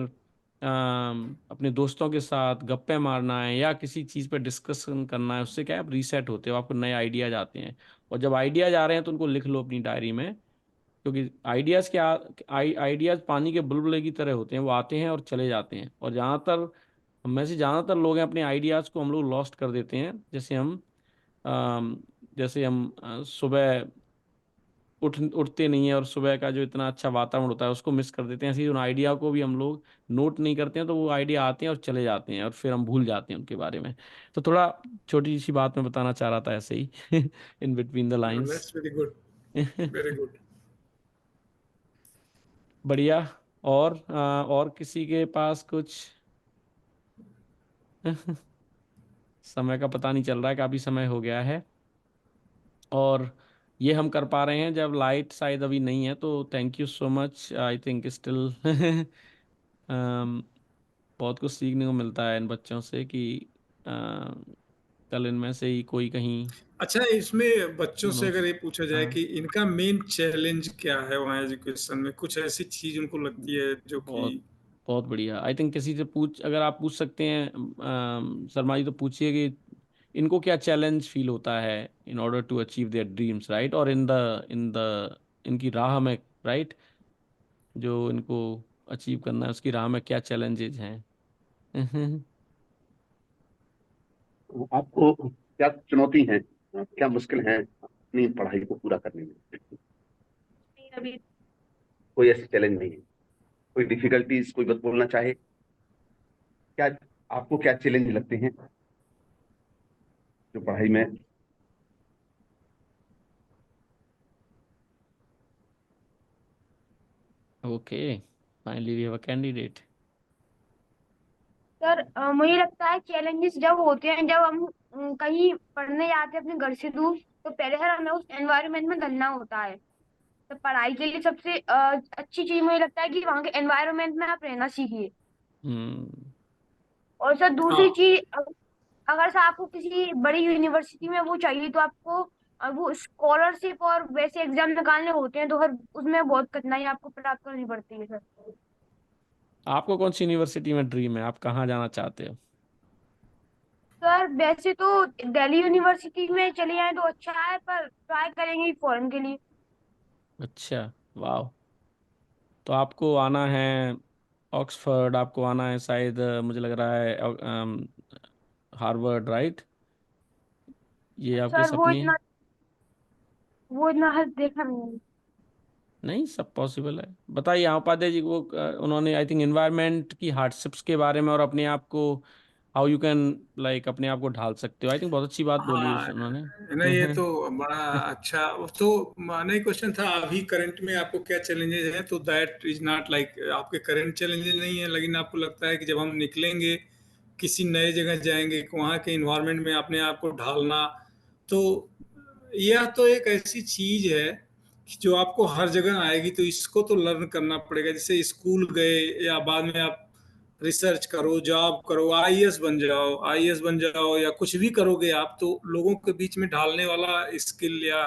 अपने दोस्तों के साथ गप्पे मारना है, या किसी चीज़ पर डिस्कशन करना है। उससे क्या है, आप रीसेट होते हो, आपको नए आइडियाज आते हैं। और जब आइडियाज आ रहे हैं तो उनको लिख लो अपनी डायरी में, क्योंकि आइडियाज़ क्या, आइडियाज़ पानी के बुलबुले की तरह होते हैं, वो आते हैं और चले जाते हैं। और ज़्यादातर, हम में से ज़्यादातर लोग हैं, अपने आइडियाज़ को हम लोग लॉस्ट कर देते हैं। अम, जैसे हम सुबह उठते नहीं है, और सुबह का जो इतना अच्छा वातावरण होता है उसको मिस कर देते हैं। ऐसे ही उन आइडिया को भी हम लोग नोट नहीं करते हैं, तो वो आइडिया आते हैं और चले जाते हैं, और फिर हम भूल जाते हैं उनके बारे में। तो थोड़ा छोटी सी बात मैं बताना चाह रहा था ऐसे ही in between the lines. That's very good, very good. बढ़िया। और किसी के पास कुछ? समय का पता नहीं चल रहा है, काफी समय हो गया है। और ये हम कर पा रहे हैं जब लाइट शायद अभी नहीं है, तो thank you so much. I think still बहुत कुछ सीखने को मिलता है इन बच्चों से, कि अ, कल इनमें से ही कोई कहीं अच्छा, इसमें बच्चों से नो। अगर ये पूछा जाए हाँ, कि इनका मेन चैलेंज क्या है वहाँ एजुकेशन में, कुछ ऐसी चीज उनको लगती है जो कि। बहुत बहुत बढ़िया। आई थिंक किसी से अगर आप पूछ सकते हैं, शर्मा जी, तो पूछिए कि इनको क्या चैलेंज फील होता है in order to achieve their dreams, right, और इन द इनकी राह में, राइट, जो इनको अचीव करना है उसकी राह में क्या चैलेंजेस हैं। आपको क्या चुनौती है, क्या मुश्किल है अपनी पढ़ाई को पूरा करने में? अभी। कोई ऐसी चैलेंज नहीं है? कोई डिफिकल्टीज कोई बात बोलना चाहे? क्या आपको क्या चैलेंज लगते हैं जो पढ़ाई में? Okay, finally we have a candidate. Sir मुझे लगता है चैलेंजेस जब होते हैं जब हम कहीं पढ़ने जाते हैं अपने घर से दूर, तो पहले सर हमें उस एनवायरनमेंट में ढलना होता है। तो पढ़ाई के लिए सबसे अच्छी चीज मुझे लगता है कि वहाँ के एनवायरनमेंट में आप रहना सीखिए। हम्म। और सर दूसरी हाँ चीज, अगर से आपको किसी बड़ी यूनिवर्सिटी में वो चाहिए तो आपको वो स्कॉलरशिप और वैसे एग्जाम निकालने होते हैं, तो हर उसमें बहुत कठिनाई आपको प्राप्त करनी पड़ती है सर। आपको कौन सी यूनिवर्सिटी में ड्रीम है, आप कहाँ जाना चाहते हो? सर वैसे तो दिल्ली यूनिवर्सिटी में चले जाए तो अच्छा है, पर ट्राई करेंगे फॉरेन के लिए। अच्छा, वाह। तो आपको आना है ऑक्सफोर्ड, आपको आना है शायद, मुझे लग रहा है हार्वर्ड, राइट? ये आपके सर सपने हैं? वो इतना हद देखा नहीं। नहीं, सब पॉसिबल है। बताइए, यहाँ उपाध्याय जी को उन्होंने आई थिंक एनवायरनमेंट की हार्डशिप्स के बारे में और अपने आप को हाउ यू कैन लाइक अपने आप को ढाल सकते हो, आई थिंक बहुत अच्छी बात बोली हाँ, उन्होंने। नहीं ये तो बड़ा अच्छा। तो नहीं, क्वेश्चन था अभी करंट में आपको क्या चैलेंजेस हैं, तो दैट इज नॉट लाइक आपके करंट चैलेंजेस नहीं है, लेकिन आपको लगता है कि जब हम निकलेंगे किसी नए जगह जाएंगे, वहाँ के इन्वायरमेंट में अपने आप को ढालना, तो यह तो एक ऐसी चीज है कि जो आपको हर जगह आएगी, तो इसको तो लर्न करना पड़ेगा। जैसे स्कूल गए या बाद में आप रिसर्च करो, जॉब करो, आईएएस बन जाओ या कुछ भी करोगे आप, तो लोगों के बीच में ढालने वाला स्किल या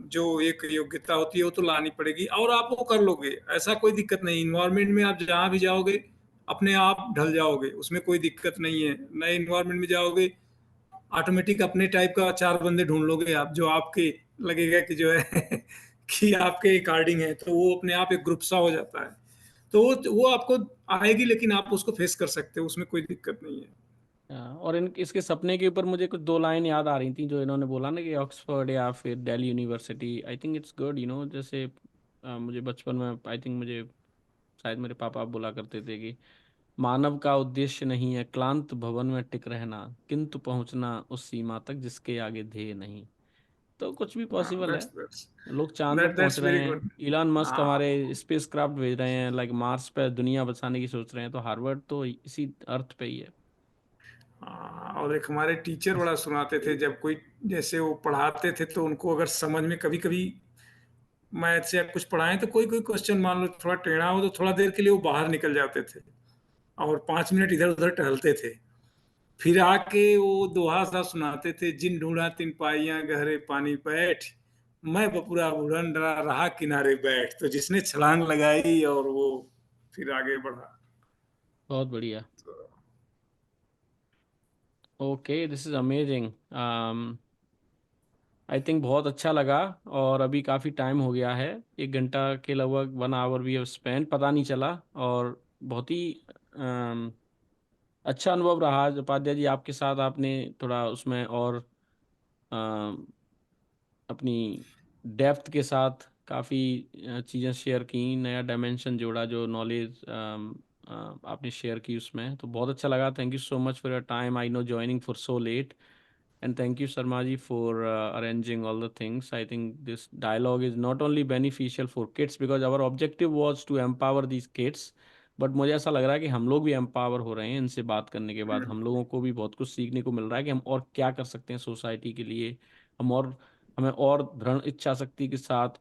जो एक योग्यता होती है वो तो लानी पड़ेगी, और आप वो कर लोगे, ऐसा कोई दिक्कत नहीं। इन्वायरमेंट में आप जहाँ भी जाओगे अपने आप ढल जाओगे, उसमें कोई दिक्कत नहीं है। नए इन्वायरमेंट में जाओगे, ऑटोमेटिक अपने टाइप का चार बंदे ढूंढ लोगे आप, जो आपके लगेगा कि जो है कि आपके अकॉर्डिंग है, तो वो अपने आप एक ग्रुप सा हो जाता है। तो वो आपको आएगी, लेकिन आप उसको फेस कर सकते हो, उसमें कोई दिक्कत नहीं है। और इन इसके सपने के ऊपर मुझे कुछ दो लाइन याद आ रही थी जो इन्होंने बोला ना कि ऑक्सफोर्ड या फिर Delhi university, I think it's good, जैसे मुझे बचपन में आई थिंक मुझे शायद मेरे पापा बोला करते थे कि मानव का उद्देश्य नहीं है क्लांत भवन में टिक रहना, किंतु पहुंचना उस सीमा तक जिसके आगे ध्येय नहीं। तो कुछ भी पॉसिबल है। दैट्स दैट्स लोग चांद पे पहुंच दैट्स रहे वेरी हैं, गुड। इलॉन मस्क हाँ हमारे स्पेस क्राफ्ट भेज रहे हैं, लाइक मार्स पे दुनिया बसाने की सोच रहे हैं, तो हार्वर्ड तो इसी अर्थ पे ही है। हाँ, और एक हमारे टीचर बड़ा सुनाते थे, जब कोई जैसे वो पढ़ाते थे तो उनको अगर समझ में कभी कभी मैथ्स या कुछ पढ़ाएं, तो कोई कोई क्वेश्चन मान लो थोड़ा टेढ़ा हो, तो थोड़ा देर के लिए वो बाहर निकल जाते थे और 5 मिनट इधर उधर टहलते थे। फिर आके वो दोहा सा सुनाते थे, जिन ढूंढा तिन पाइयां गहरे पानी बैठ, मैं बपुरा उड़न रहा किनारे बैठ। तो जिसने छलांग लगाई और वो फिर आगे बढ़ा। बहुत बढ़िया। Okay, this is amazing. I think बहुत अच्छा लगा। और अभी काफ़ी टाइम हो गया है, 1 घंटा के लगभग, 1 आवर वी हैव स्पेंड, पता नहीं चला। और बहुत ही अच्छा अनुभव रहा उपाध्याय जी आपके साथ। आपने थोड़ा उसमें और अपनी डेप्थ के साथ काफ़ी चीज़ें शेयर की, नया डायमेंशन जोड़ा, जो नॉलेज आपने शेयर की उसमें, तो बहुत अच्छा लगा। Thank you so much for your time, I know joining for so let, and thank you Sarma ji for arranging all the things. I think this dialogue is not only beneficial for kids because our objective was to empower these kids, but मुझे ऐसा लग रहा है कि हम लोग भी empower हो रहे हैं इनसे बात करने के बाद। हम लोगों को भी बहुत कुछ सीखने को मिल रहा है कि हम और क्या कर सकते हैं सोसाइटी के लिए। हमें और दृढ़ इच्छा शक्ति के साथ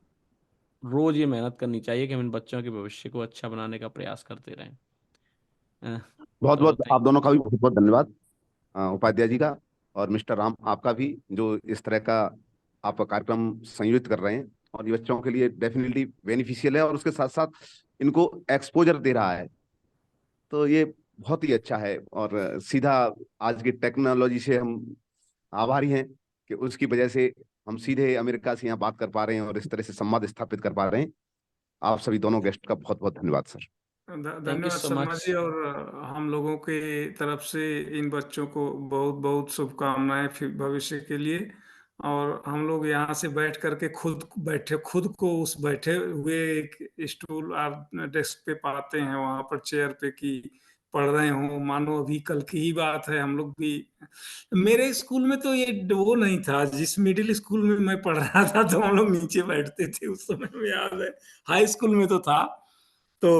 रोज ये मेहनत करनी चाहिए कि हम इन बच्चों के भविष्य को अच्छा बनाने का प्रयास करते रहें। अ, बहुत तो बहुत आप थैंक दोनों का भी बहुत बहुत धन्यवाद, उपाध्याय जी का और मिस्टर राम आपका भी, जो इस तरह का आप कार्यक्रम संयोजित कर रहे हैं। और ये बच्चों के लिए डेफिनेटली बेनिफिशियल है और उसके साथ साथ इनको एक्सपोजर दे रहा है, तो ये बहुत ही अच्छा है। और सीधा आज की टेक्नोलॉजी से हम आभारी हैं कि उसकी वजह से हम सीधे अमेरिका से यहाँ बात कर पा रहे हैं और इस तरह से संवाद स्थापित कर पा रहे हैं। आप सभी दोनों गेस्ट का बहुत बहुत धन्यवाद सर। यू धन्यवाद सो शर्मा मच। जी। और हम लोगों के तरफ से इन बच्चों को बहुत बहुत शुभकामनाएं फिर भविष्य के लिए। और हम लोग यहाँ से बैठ करके खुद को उस बैठे हुए एक स्टूल और डेस्क पे पाते हैं, वहां पर चेयर पे कि पढ़ रहे हो, मानो अभी कल की ही बात है। हम लोग भी, मेरे स्कूल में तो ये वो नहीं था, जिस मिडिल स्कूल में मैं पढ़ रहा था तो हम लोग नीचे बैठते थे, उस समय में याद है। हाई स्कूल में तो था। तो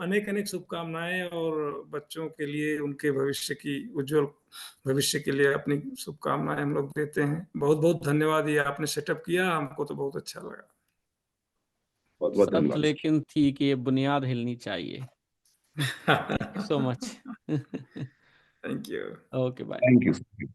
अनेक अनेक शुभकामनाएं, और बच्चों के लिए उनके भविष्य की उज्जवल भविष्य के लिए अपनी शुभकामनाएं हम लोग देते हैं। बहुत बहुत धन्यवाद, ये आपने सेटअप किया, हमको तो बहुत अच्छा लगा। बहुत बहुत शर्त धन्यवाद। लेकिन थी कि ये बुनियाद हिलनी चाहिए। So much. Thank you. Okay bye. Thank you.